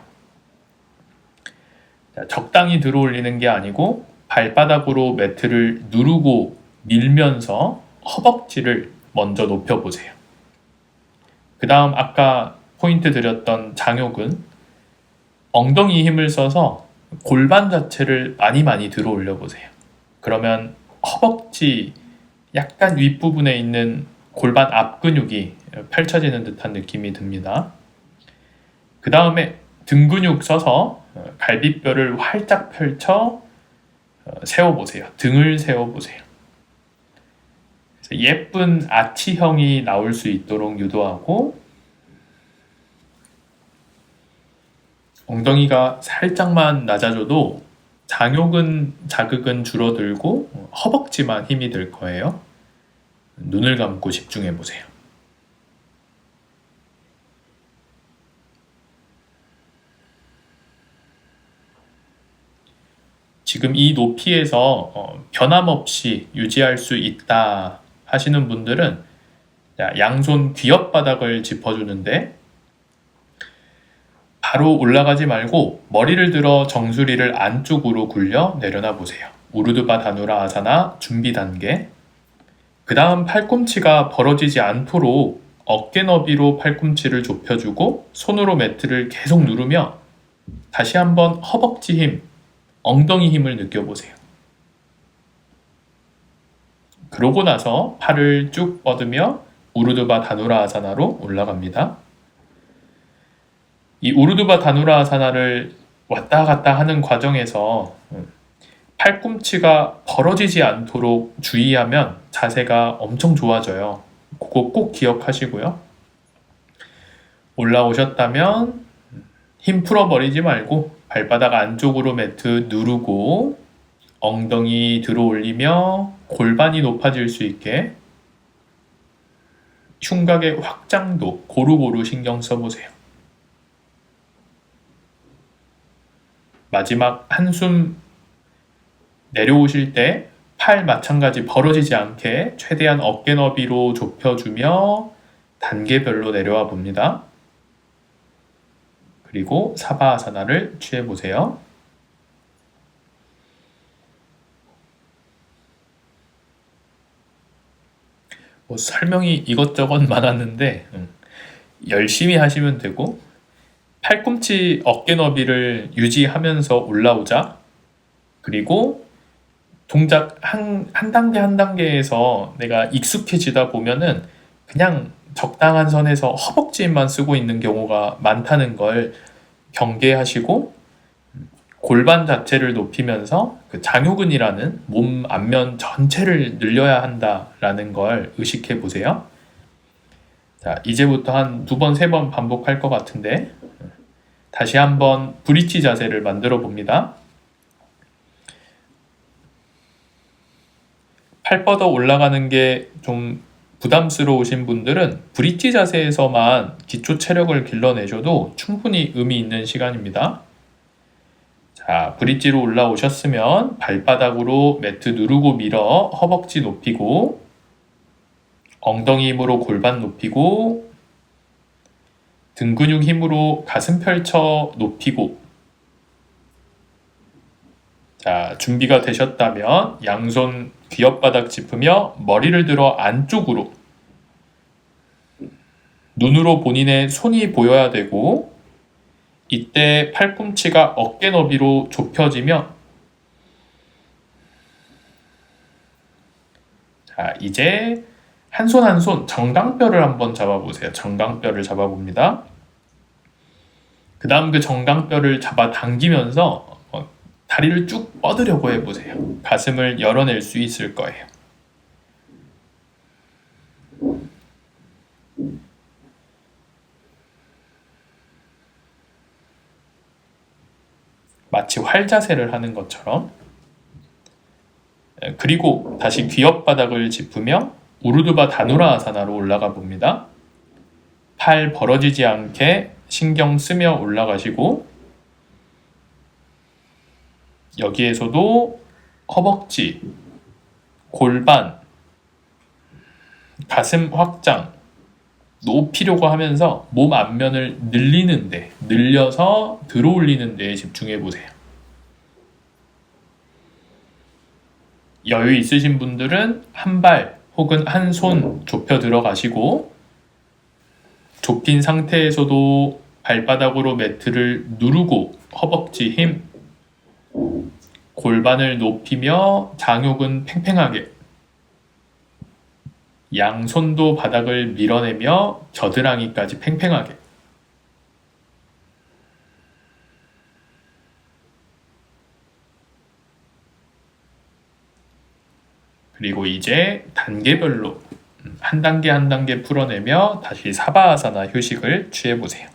자, 적당히 들어 올리는 게 아니고 발바닥으로 매트를 누르고 밀면서 허벅지를 먼저 높여보세요. 그 다음 아까 포인트 드렸던 장욕은 엉덩이 힘을 써서 골반 자체를 많이 들어 올려보세요. 그러면 허벅지 약간 윗부분에 있는 골반 앞 근육이 펼쳐지는 듯한 느낌이 듭니다. 그 다음에 등 근육 써서 갈비뼈를 활짝 펼쳐 세워보세요. 등을 세워보세요. 예쁜 아치형이 나올 수 있도록 유도하고 엉덩이가 살짝만 낮아져도 자극은 줄어들고 허벅지만 힘이 들 거예요. 눈을 감고 집중해 보세요. 지금 이 높이에서 변함없이 유지할 수 있다 하시는 분들은 양손 귀옆바닥을 짚어주는데 바로 올라가지 말고 머리를 들어 정수리를 안쪽으로 굴려 내려놔 보세요. 우르드바 다누라 아사나 준비 단계. 그 다음 팔꿈치가 벌어지지 않도록 어깨 너비로 팔꿈치를 좁혀주고 손으로 매트를 계속 누르며 다시 한번 허벅지 힘, 엉덩이 힘을 느껴보세요. 그러고 나서 팔을 쭉 뻗으며 우르드바 다누라 아사나로 올라갑니다. 이 우르드바 다누라 아사나를 왔다 갔다 하는 과정에서 팔꿈치가 벌어지지 않도록 주의하면 자세가 엄청 좋아져요. 그거 꼭 기억하시고요. 올라오셨다면 힘 풀어버리지 말고 발바닥 안쪽으로 매트 누르고 엉덩이 들어 올리며 골반이 높아질 수 있게 흉곽의 확장도 고루고루 신경 써보세요. 마지막 한숨 내려오실 때 팔 마찬가지 벌어지지 않게 최대한 어깨 너비로 좁혀주며 단계별로 내려와 봅니다. 그리고 사바아사나를 취해보세요. 설명이 이것저것 많았는데 열심히 하시면 되고 팔꿈치 어깨 너비를 유지하면서 올라오자. 그리고 동작 한 단계 한 단계에서 내가 익숙해지다 보면은 그냥 적당한 선에서 허벅지 힘만 쓰고 있는 경우가 많다는 걸 경계하시고 골반 자체를 높이면서 그 장요근이라는 몸 앞면 전체를 늘려야 한다라는 걸 의식해 보세요. 자, 이제부터 한 2번, 3번 반복할 것 같은데 다시 한번 브릿지 자세를 만들어 봅니다. 팔 뻗어 올라가는 게 좀 부담스러우신 분들은 브릿지 자세에서만 기초 체력을 길러내셔도 충분히 의미 있는 시간입니다. 자, 브릿지로 올라오셨으면 발바닥으로 매트 누르고 밀어 허벅지 높이고 엉덩이 힘으로 골반 높이고 등 근육 힘으로 가슴 펼쳐 높이고 자, 준비가 되셨다면 양손 귀옆바닥 짚으며 머리를 들어 안쪽으로 눈으로 본인의 손이 보여야 되고 이때 팔꿈치가 어깨 너비로 좁혀지며 자, 이제 한 손 한 손 정강뼈를 한번 잡아보세요. 정강뼈를 잡아봅니다. 그 다음 그 정강뼈를 잡아 당기면서 다리를 쭉 뻗으려고 해보세요. 가슴을 열어낼 수 있을 거예요. 마치 활자세를 하는 것처럼. 그리고 다시 귀옆바닥을 짚으며 우르드바 다누라아사나로 올라가 봅니다. 팔 벌어지지 않게 신경 쓰며 올라가시고 여기에서도 허벅지, 골반, 가슴 확장, 높이려고 하면서 몸 앞면을 늘려서 들어올리는 데에 집중해 보세요. 여유 있으신 분들은 한 발 혹은 한 손 좁혀 들어가시고 좁힌 상태에서도 발바닥으로 매트를 누르고 허벅지 힘, 골반을 높이며 장욕은 팽팽하게, 양손도 바닥을 밀어내며 겨드랑이까지 팽팽하게. 그리고 이제 단계별로 한 단계 한 단계 풀어내며 다시 사바아사나 휴식을 취해보세요.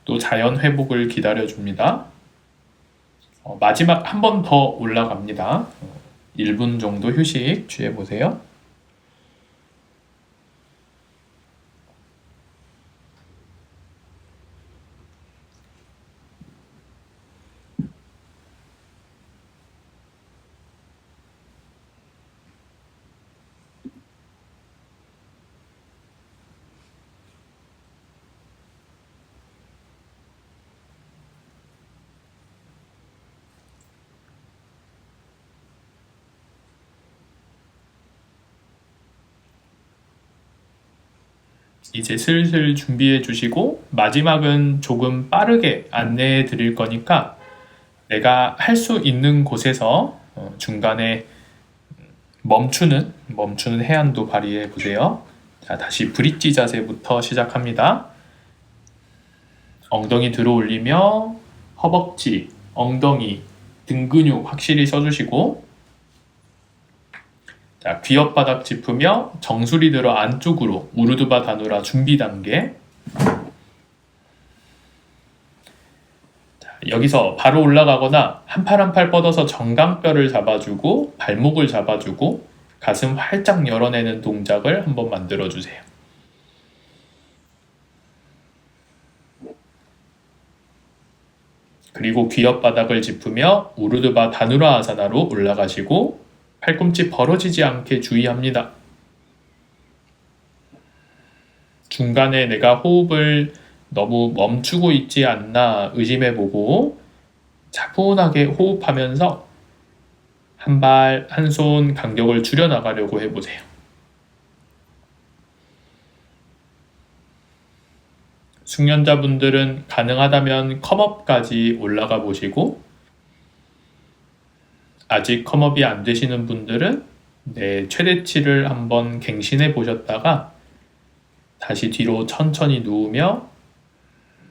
또 자연 회복을 기다려줍니다. 마지막 한 번 더 올라갑니다. 1분 정도 휴식 취해보세요. 이제 슬슬 준비해 주시고 마지막은 조금 빠르게 안내해 드릴 거니까 내가 할 수 있는 곳에서 중간에 멈추는 해안도 발휘해 보세요. 자, 다시 브릿지 자세부터 시작합니다. 엉덩이 들어 올리며 허벅지, 엉덩이, 등 근육 확실히 써주시고 자, 귀엽바닥 짚으며 정수리 들어 안쪽으로 우르드바 다누라 준비 단계. 자, 여기서 바로 올라가거나 한 팔 한 팔 뻗어서 정강뼈를 잡아주고 발목을 잡아주고 가슴 활짝 열어내는 동작을 한번 만들어주세요. 그리고 귀엽바닥을 짚으며 우르드바 다누라 아사나로 올라가시고 팔꿈치 벌어지지 않게 주의합니다. 중간에 내가 호흡을 너무 멈추고 있지 않나 의심해보고 차분하게 호흡하면서 한 발, 한 손 간격을 줄여나가려고 해보세요. 숙련자분들은 가능하다면 컴업까지 올라가 보시고 아직 컴업이 안 되시는 분들은 최대치를 한번 갱신해 보셨다가 다시 뒤로 천천히 누우며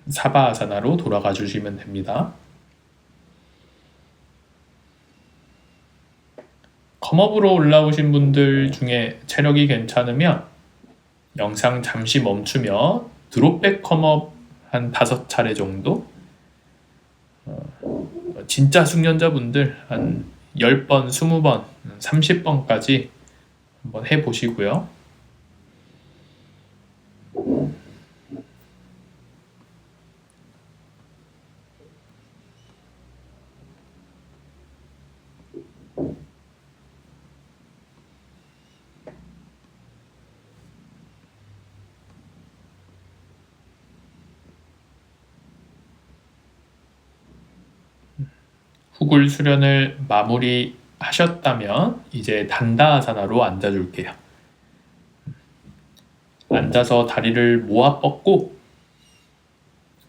사바아사나로 돌아가 주시면 됩니다. 컴업으로 올라오신 분들 중에 체력이 괜찮으면 영상 잠시 멈추며 드롭백 컴업 한 5차례 정도 진짜 숙련자분들 한 10번, 20번, 30번까지 한번 해보시고요. 후굴 수련을 마무리 하셨다면 이제 단다아사나로 앉아줄게요. 앉아서 다리를 모아 뻗고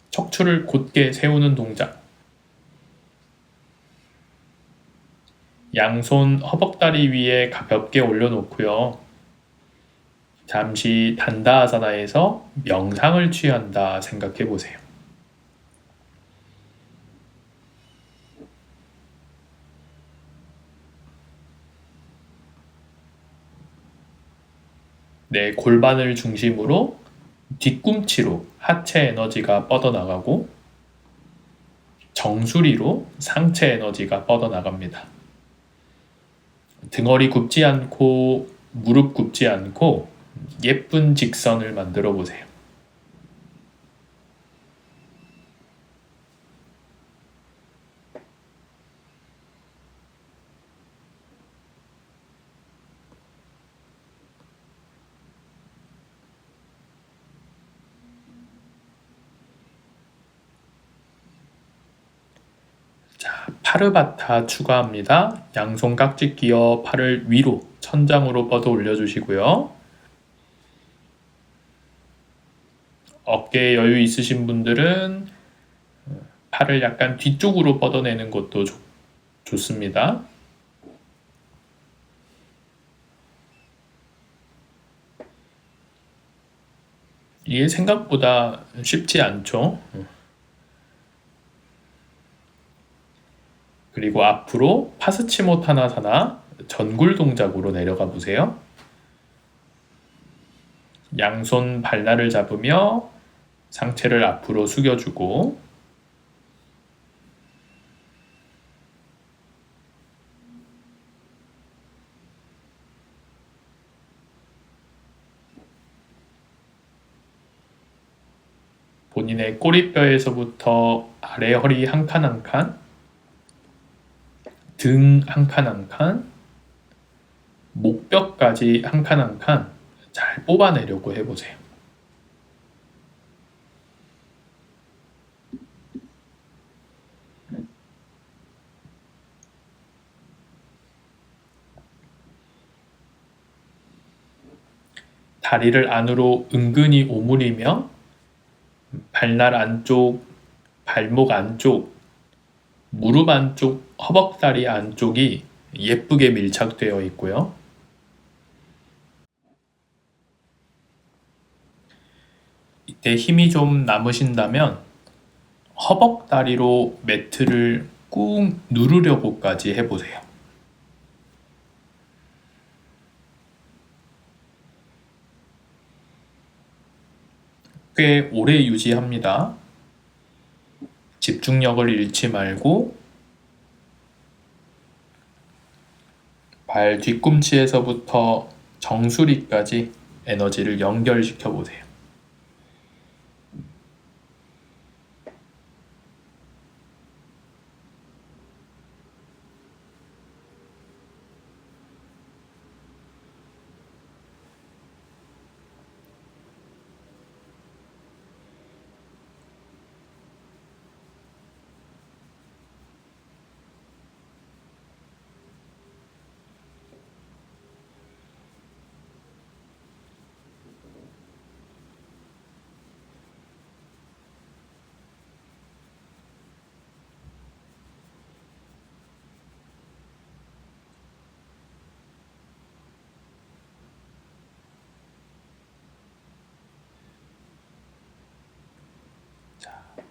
척추를 곧게 세우는 동작. 양손 허벅다리 위에 가볍게 올려놓고요. 잠시 단다아사나에서 명상을 취한다 생각해 보세요. 내 골반을 중심으로 뒤꿈치로 하체 에너지가 뻗어나가고 정수리로 상체 에너지가 뻗어나갑니다. 등허리 굽지 않고 무릎 굽지 않고 예쁜 직선을 만들어 보세요. 자, 파르바타 추가합니다. 양손 깍지 끼어 팔을 위로 천장으로 뻗어 올려주시고요. 어깨에 여유 있으신 분들은 팔을 약간 뒤쪽으로 뻗어내는 것도 좋습니다. 이게 생각보다 쉽지 않죠. 그리고 앞으로 파스치모타나사나 전굴 동작으로 내려가 보세요. 양손 발날을 잡으며 상체를 앞으로 숙여주고 본인의 꼬리뼈에서부터 아래 허리 한 칸 한 칸, 등 한 칸 한 칸, 목뼈까지 한 칸 한 칸 잘 뽑아내려고 해보세요. 다리를 안으로 은근히 오므리며 발날 안쪽, 발목 안쪽, 무릎 안쪽, 허벅다리 안쪽이 예쁘게 밀착되어 있고요. 이때 힘이 좀 남으신다면 허벅다리로 매트를 꾹 누르려고까지 해보세요. 꽤 오래 유지합니다. 집중력을 잃지 말고 발 뒤꿈치에서부터 정수리까지 에너지를 연결시켜 보세요.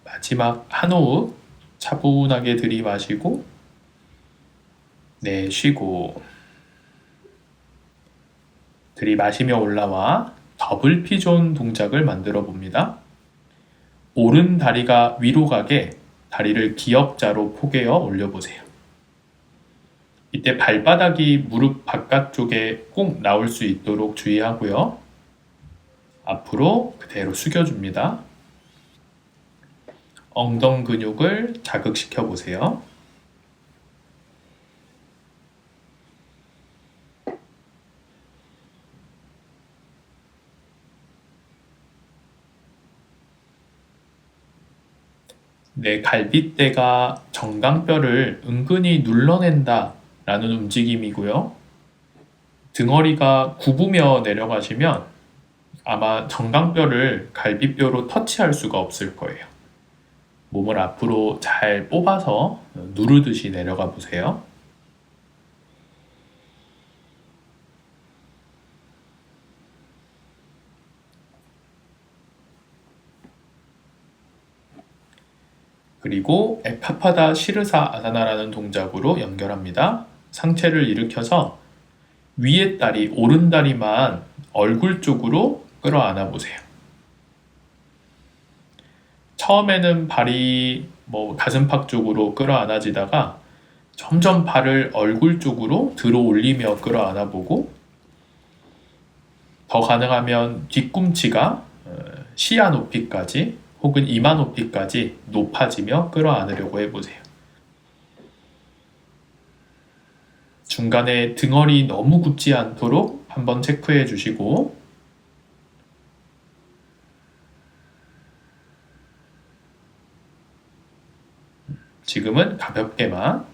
마지막 한 호흡 차분하게 들이마시고 내쉬고 들이마시며 올라와 더블 피존 동작을 만들어 봅니다. 오른 다리가 위로 가게 다리를 기역자로 포개어 올려보세요. 이때 발바닥이 무릎 바깥쪽에 꼭 나올 수 있도록 주의하고요. 앞으로 그대로 숙여줍니다. 엉덩 근육을 자극시켜 보세요. 내 갈빗대가 정강뼈를 은근히 눌러낸다 라는 움직임이고요. 등허리가 굽으며 내려가시면 아마 정강뼈를 갈비뼈로 터치할 수가 없을 거예요. 몸을 앞으로 잘 뽑아서 누르듯이 내려가 보세요. 그리고 에카파다 시르사 아사나라는 동작으로 연결합니다. 상체를 일으켜서 위에 다리, 오른 다리만 얼굴 쪽으로 끌어안아 보세요. 처음에는 발이 가슴팍 쪽으로 끌어안아지다가 점점 발을 얼굴 쪽으로 들어 올리며 끌어안아보고, 더 가능하면 뒤꿈치가 시야 높이까지 혹은 이마 높이까지 높아지며 끌어안으려고 해보세요. 중간에 등허리 너무 굳지 않도록 한번 체크해 주시고, 지금은 가볍게만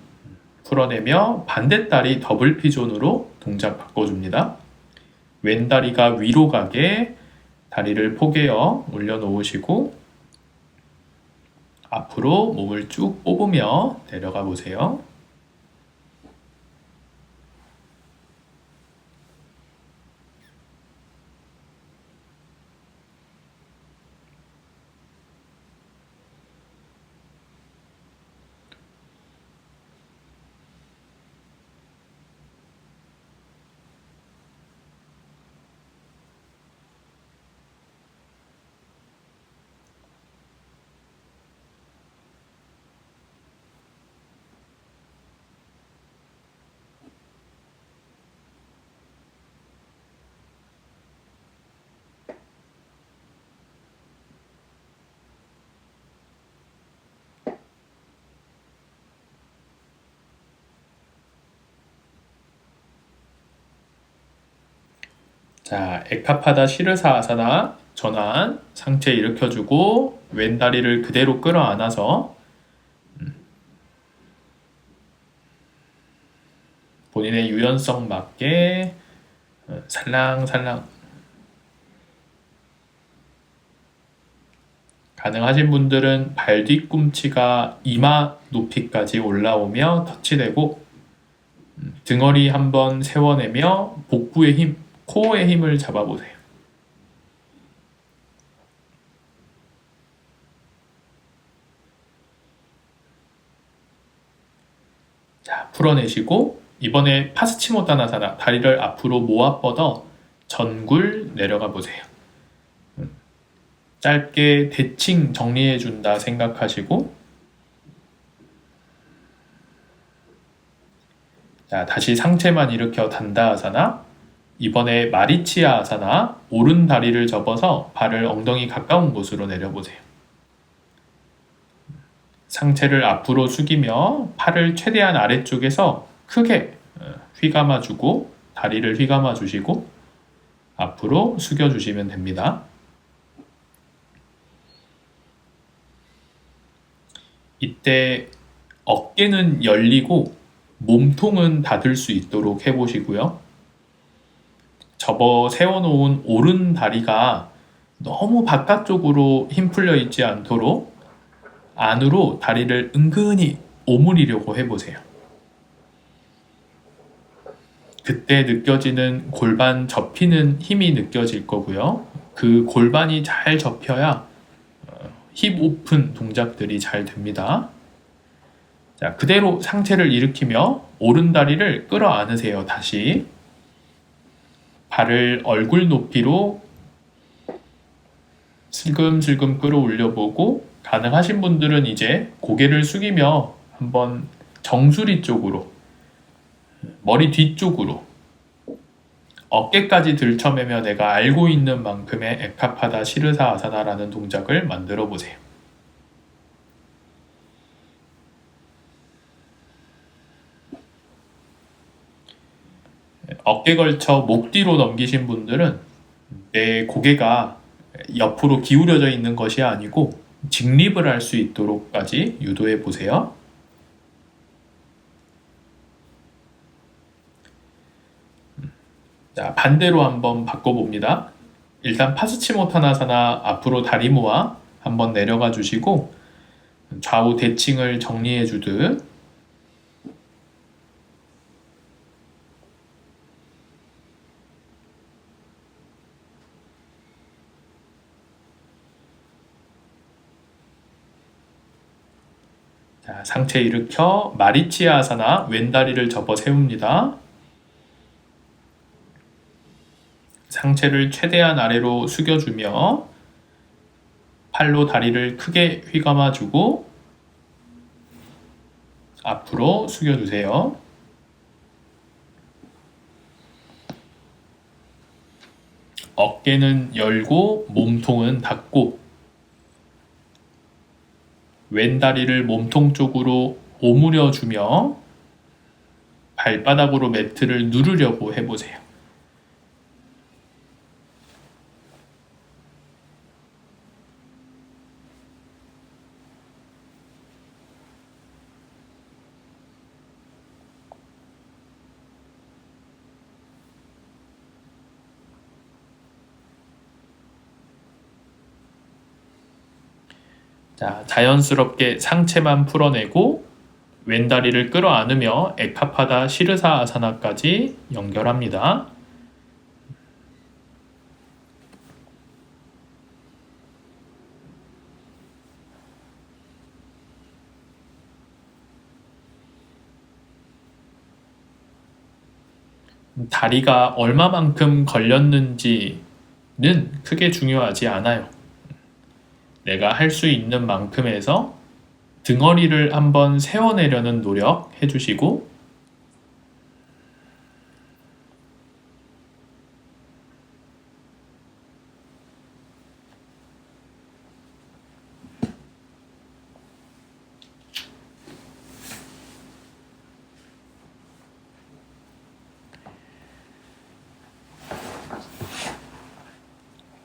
풀어내며 반대다리 더블 피존으로 동작 바꿔줍니다. 왼다리가 위로 가게 다리를 포개어 올려놓으시고 앞으로 몸을 쭉 뽑으며 내려가 보세요. 자, 에카파다 시르사 아사나 전환, 상체 일으켜주고 왼다리를 그대로 끌어안아서 본인의 유연성 맞게 살랑살랑, 가능하신 분들은 발 뒤꿈치가 이마 높이까지 올라오며 터치되고 등허리 한번 세워내며 복부의 힘, 코어의 힘을 잡아보세요. 자, 풀어내시고 이번에 파스치모타나사나, 다리를 앞으로 모아 뻗어 전굴 내려가 보세요. 짧게 대칭 정리해준다 생각하시고, 자, 다시 상체만 일으켜 단다 아사나, 이번에 마리치아 아사나, 오른 다리를 접어서 발을 엉덩이 가까운 곳으로 내려보세요. 상체를 앞으로 숙이며 팔을 최대한 아래쪽에서 크게 휘감아주고 다리를 휘감아주시고 앞으로 숙여주시면 됩니다. 이때 어깨는 열리고 몸통은 닫을 수 있도록 해보시고요. 접어 세워놓은 오른 다리가 너무 바깥쪽으로 힘 풀려 있지 않도록 안으로 다리를 은근히 오므리려고 해보세요. 그때 느껴지는 골반 접히는 힘이 느껴질 거고요. 그 골반이 잘 접혀야 힙 오픈 동작들이 잘 됩니다. 자, 그대로 상체를 일으키며 오른 다리를 끌어안으세요. 다시 발을 얼굴 높이로 슬금슬금 끌어올려보고, 가능하신 분들은 이제 고개를 숙이며 한번 정수리 쪽으로, 머리 뒤쪽으로 어깨까지 들쳐매며 내가 알고 있는 만큼의 에카파다 시르사 아사나라는 동작을 만들어 보세요. 어깨 걸쳐 목 뒤로 넘기신 분들은 내 고개가 옆으로 기울여져 있는 것이 아니고 직립을 할 수 있도록까지 유도해 보세요. 자, 반대로 한번 바꿔봅니다. 일단 파스치모타나사나 앞으로 다리 모아 한번 내려가 주시고 좌우 대칭을 정리해 주듯 자, 상체 일으켜 마리치아 아사나, 왼다리를 접어 세웁니다. 상체를 최대한 아래로 숙여주며 팔로 다리를 크게 휘감아주고 앞으로 숙여주세요. 어깨는 열고 몸통은 닫고 왼다리를 몸통 쪽으로 오므려주며 발바닥으로 매트를 누르려고 해보세요. 자, 자연스럽게 상체만 풀어내고 왼다리를 끌어안으며 에카파다 시르사 아사나까지 연결합니다. 다리가 얼마만큼 걸렸는지는 크게 중요하지 않아요. 내가 할 수 있는 만큼에서 등허리를 한번 세워내려는 노력 해주시고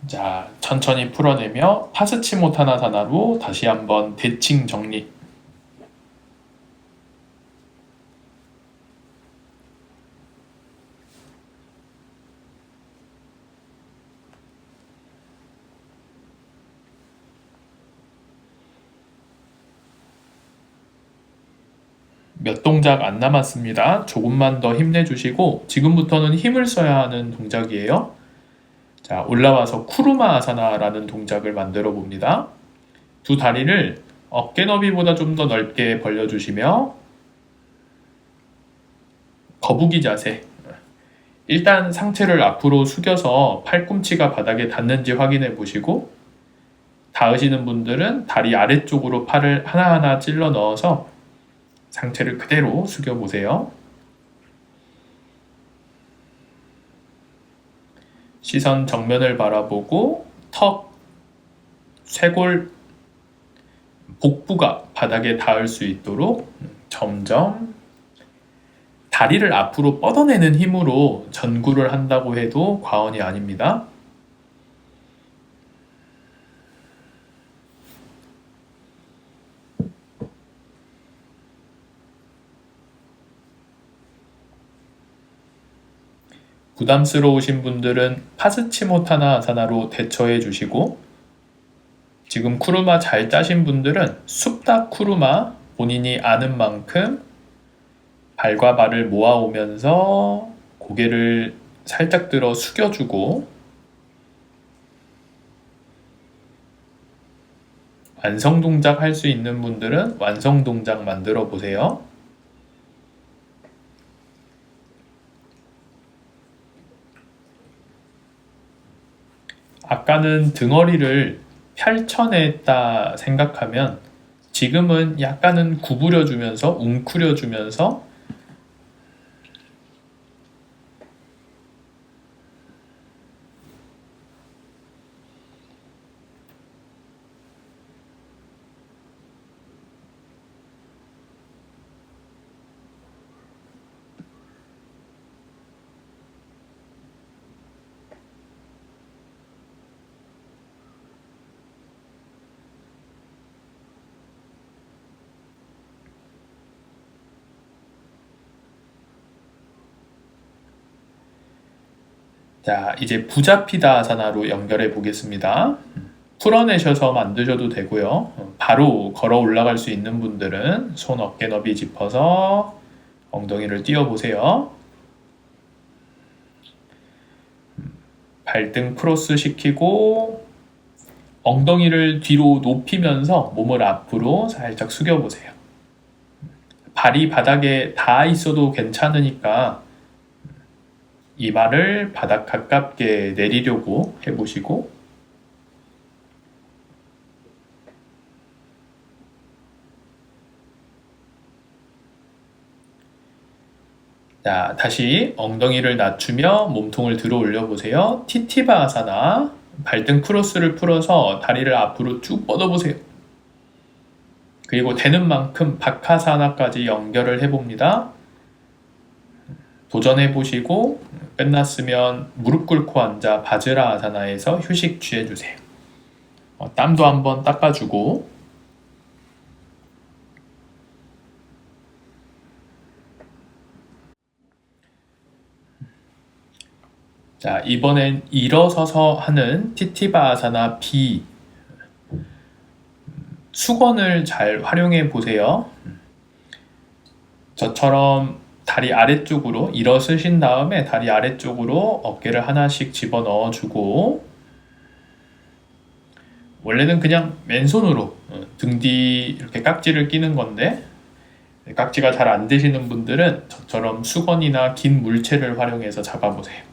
자, 천천히 풀어내며 파스치모타나사나로 다시 한번 대칭 정리. 몇 동작 안 남았습니다. 조금만 더 힘내주시고 지금부터는 힘을 써야 하는 동작이에요. 자, 올라와서 쿠르마 아사나라는 동작을 만들어 봅니다. 두 다리를 어깨 너비보다 좀 더 넓게 벌려주시며 거북이 자세. 일단 상체를 앞으로 숙여서 팔꿈치가 바닥에 닿는지 확인해 보시고 닿으시는 분들은 다리 아래쪽으로 팔을 하나하나 찔러 넣어서 상체를 그대로 숙여 보세요. 시선 정면을 바라보고 턱, 쇄골, 복부가 바닥에 닿을 수 있도록 점점 다리를 앞으로 뻗어내는 힘으로 전구를 한다고 해도 과언이 아닙니다. 부담스러우신 분들은 파스치모타나 아사나로 대처해 주시고 지금 쿠르마 잘 짜신 분들은 숲닥 쿠르마 본인이 아는 만큼 발과 발을 모아오면서 고개를 살짝 들어 숙여주고 완성 동작 할 수 있는 분들은 완성 동작 만들어 보세요. 아까는 등허리를 펼쳐냈다 생각하면 지금은 약간은 구부려주면서 웅크려주면서 자, 이제 부자피다 아사나로 연결해 보겠습니다. 풀어내셔서 만드셔도 되고요. 바로 걸어 올라갈 수 있는 분들은 손 어깨 너비 짚어서 엉덩이를 띄워 보세요. 발등 크로스 시키고 엉덩이를 뒤로 높이면서 몸을 앞으로 살짝 숙여 보세요. 발이 바닥에 닿아 있어도 괜찮으니까 이마를 바닥 가깝게 내리려고 해보시고 자, 다시 엉덩이를 낮추며 몸통을 들어 올려 보세요. 티티바아사나. 발등 크로스를 풀어서 다리를 앞으로 쭉 뻗어 보세요. 그리고 되는 만큼 바카사나까지 연결을 해봅니다. 도전해 보시고 끝났으면 무릎 꿇고 앉아 바즈라아사나에서 휴식 취해주세요. 땀도 한번 닦아주고. 자, 이번엔 일어서서 하는 티티바아사나 B. 수건을 잘 활용해 보세요. 저처럼 다리 아래쪽으로 일어서신 다음에 다리 아래쪽으로 어깨를 하나씩 집어넣어 주고, 원래는 그냥 맨손으로 등 뒤 이렇게 깍지를 끼는 건데, 깍지가 잘 안 되시는 분들은 저처럼 수건이나 긴 물체를 활용해서 잡아보세요.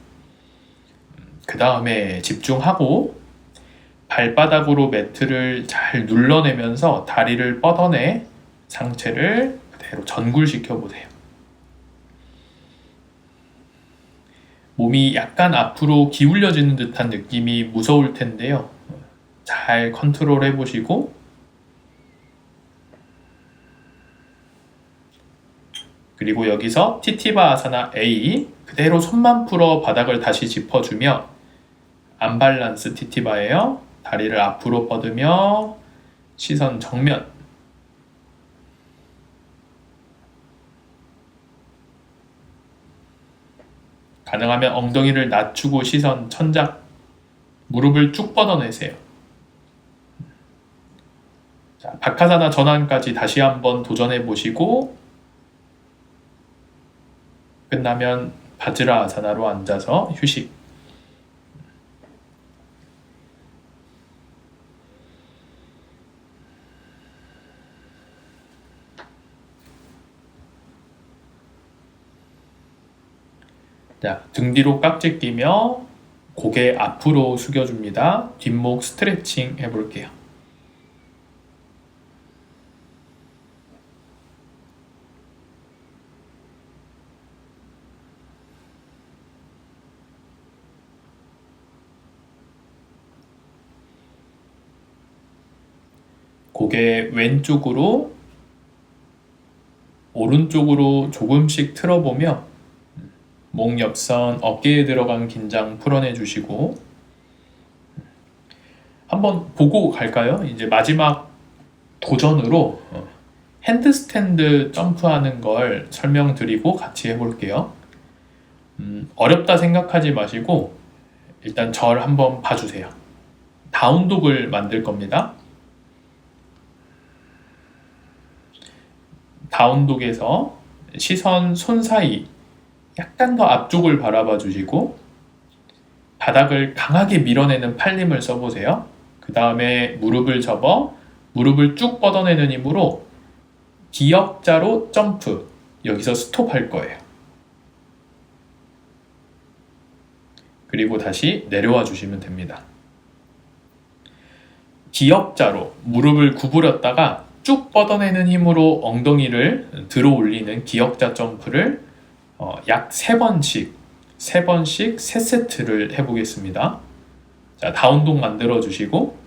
그 다음에 집중하고 발바닥으로 매트를 잘 눌러내면서 다리를 뻗어내 상체를 그대로 전굴시켜 보세요. 몸이 약간 앞으로 기울여지는 듯한 느낌이 무서울 텐데요. 잘 컨트롤 해보시고, 그리고 여기서 티티바아사나 A, 그대로 손만 풀어 바닥을 다시 짚어주며 안발란스 티티바예요. 다리를 앞으로 뻗으며 시선 정면. 가능하면 엉덩이를 낮추고 시선 천장. 무릎을 쭉 뻗어내세요. 자, 바카사나 전환까지 다시 한번 도전해 보시고 끝나면 바즈라아사나로 앉아서 휴식. 자, 등 뒤로 깍지 끼며 고개 앞으로 숙여줍니다. 뒷목 스트레칭 해볼게요. 고개 왼쪽으로 오른쪽으로 조금씩 틀어보며 목 옆선 어깨에 들어간 긴장 풀어내 주시고, 한번 보고 갈까요? 이제 마지막 도전으로 핸드스탠드 점프하는 걸 설명드리고 같이 해볼게요. 어렵다 생각하지 마시고 일단 절 한번 봐주세요. 다운독을 만들 겁니다. 다운독에서 시선 손 사이 약간 더 앞쪽을 바라봐 주시고 바닥을 강하게 밀어내는 팔림을 써보세요. 그 다음에 무릎을 접어 무릎을 쭉 뻗어내는 힘으로 기역자로 점프. 여기서 스톱할 거예요. 그리고 다시 내려와 주시면 됩니다. 기역자로 무릎을 구부렸다가 쭉 뻗어내는 힘으로 엉덩이를 들어 올리는 기역자 점프를 약 3번씩 3세트를 해보겠습니다. 자, 다운독 만들어 주시고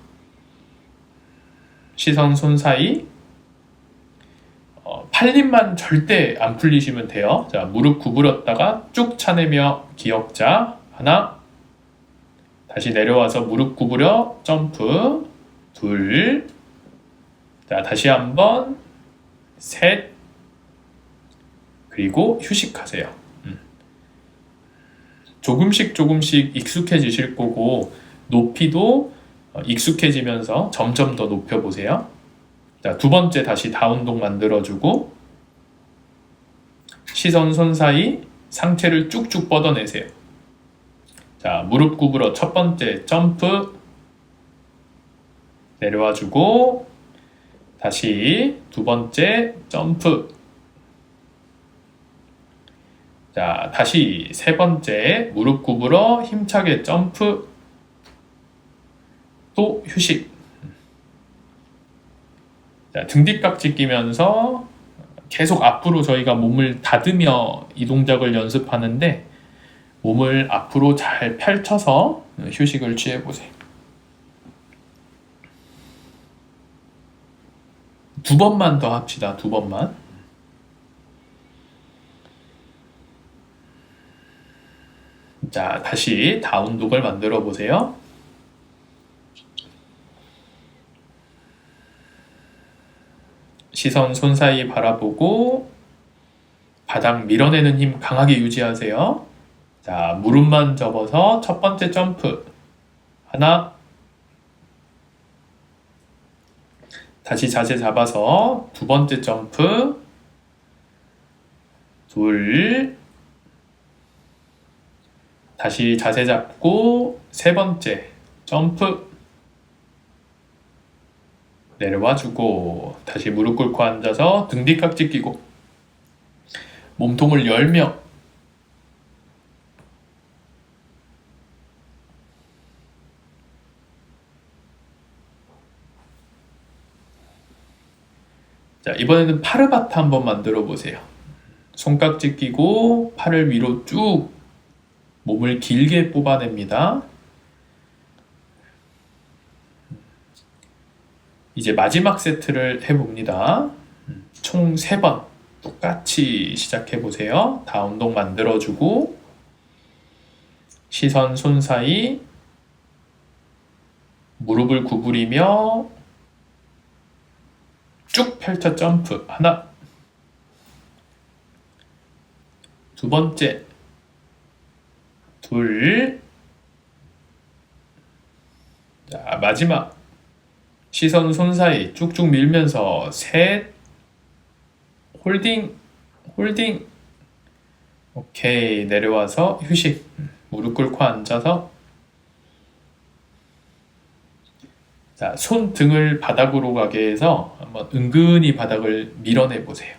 시선 손 사이 팔림만 절대 안 풀리시면 돼요. 자, 무릎 구부렸다가 쭉 차내며 기역자 하나, 다시 내려와서 무릎 구부려 점프 둘, 자, 다시 한번 셋, 그리고 휴식하세요. 조금씩 익숙해지실 거고 높이도 익숙해지면서 점점 더 높여보세요. 자, 두 번째 다시 다운독 만들어주고 시선 손 사이 상체를 쭉쭉 뻗어내세요. 자, 무릎 구부러 첫 번째 점프 내려와주고 다시 두 번째 점프. 자, 다시 세 번째 무릎 구부러 힘차게 점프 또 휴식. 자, 등 뒤깍지 끼면서 계속 앞으로 저희가 몸을 다듬며 이 동작을 연습하는데 몸을 앞으로 잘 펼쳐서 휴식을 취해보세요. 2번만 더 합시다. 2번만. 자, 다시 다운독을 만들어 보세요. 시선 손 사이 바라보고 바닥 밀어내는 힘 강하게 유지하세요. 자, 무릎만 접어서 첫 번째 점프. 하나. 다시 자세 잡아서 두 번째 점프. 둘. 다시 자세 잡고 세 번째 점프. 내려와주고 다시 무릎 꿇고 앉아서 등 뒤깍지 끼고 몸통을 열며 자, 이번에는 파르바타 한번 만들어 보세요. 손깍지 끼고 팔을 위로 쭉 몸을 길게 뽑아냅니다. 이제 마지막 세트를 해봅니다. 총 3번 똑같이 시작해보세요. 다운독 만들어주고 시선 손 사이 무릎을 구부리며 쭉 펼쳐 점프. 하나. 두 번째. 둘. 자, 마지막. 시선 손 사이 쭉쭉 밀면서 셋. 홀딩. 홀딩. 오케이. 내려와서 휴식. 무릎 꿇고 앉아서 자, 손 등을 바닥으로 가게 해서 한번 은근히 바닥을 밀어내 보세요.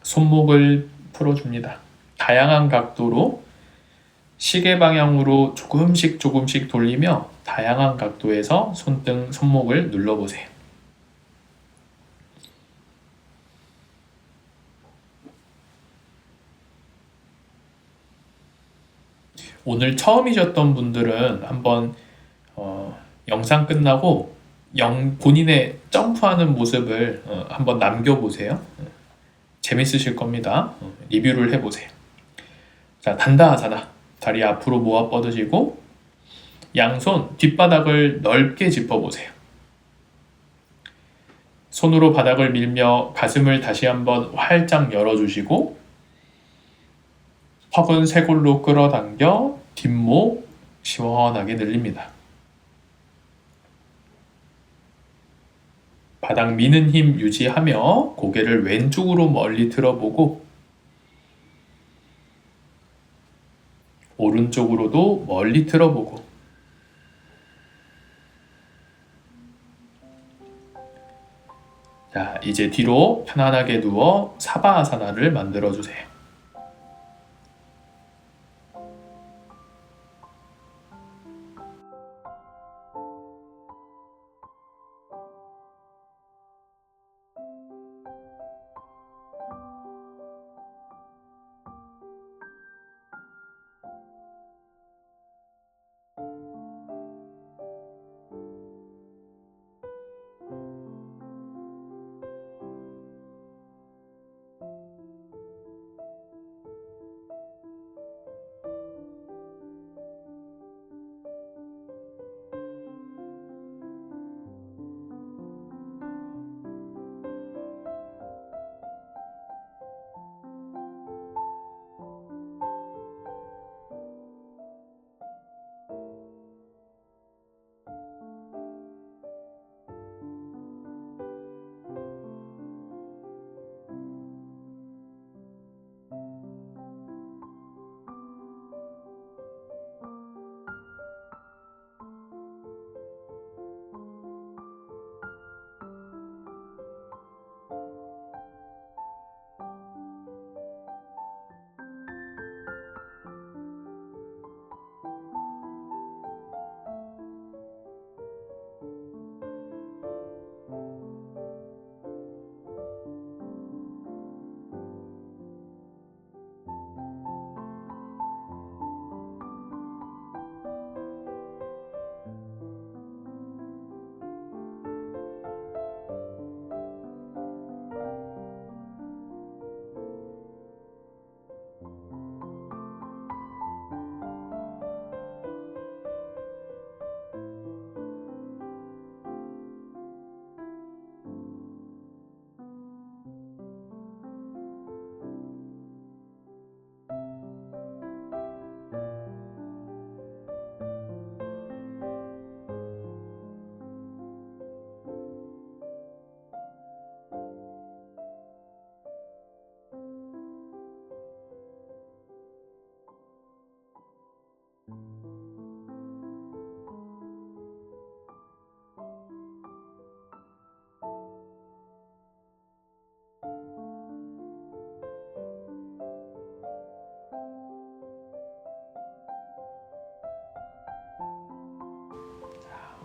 손목을 풀어줍니다. 다양한 각도로 시계 방향으로 조금씩 돌리며 다양한 각도에서 손등, 손목을 눌러보세요. 오늘 처음이셨던 분들은 한번 영상 끝나고 본인의 점프하는 모습을 한번 남겨보세요. 재밌으실 겁니다. 리뷰를 해보세요. 자, 단다하사나. 다리 앞으로 모아 뻗으시고 양손 뒷바닥을 넓게 짚어보세요. 손으로 바닥을 밀며 가슴을 다시 한번 활짝 열어주시고 턱은 쇄골로 끌어당겨 뒷목 시원하게 늘립니다. 바닥 미는 힘 유지하며 고개를 왼쪽으로 멀리 들어보고 오른쪽으로도 멀리 들어보고 자, 이제 뒤로 편안하게 누워 사바아사나를 만들어주세요.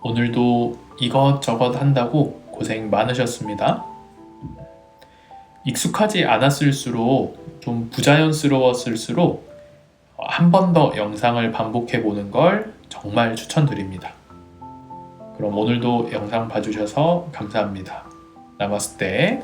오늘도 이것저것 한다고 고생 많으셨습니다. 익숙하지 않았을수록 좀 부자연스러웠을수록 한 번 더 영상을 반복해 보는 걸 정말 추천드립니다. 그럼 오늘도 영상 봐주셔서 감사합니다. 나마스테.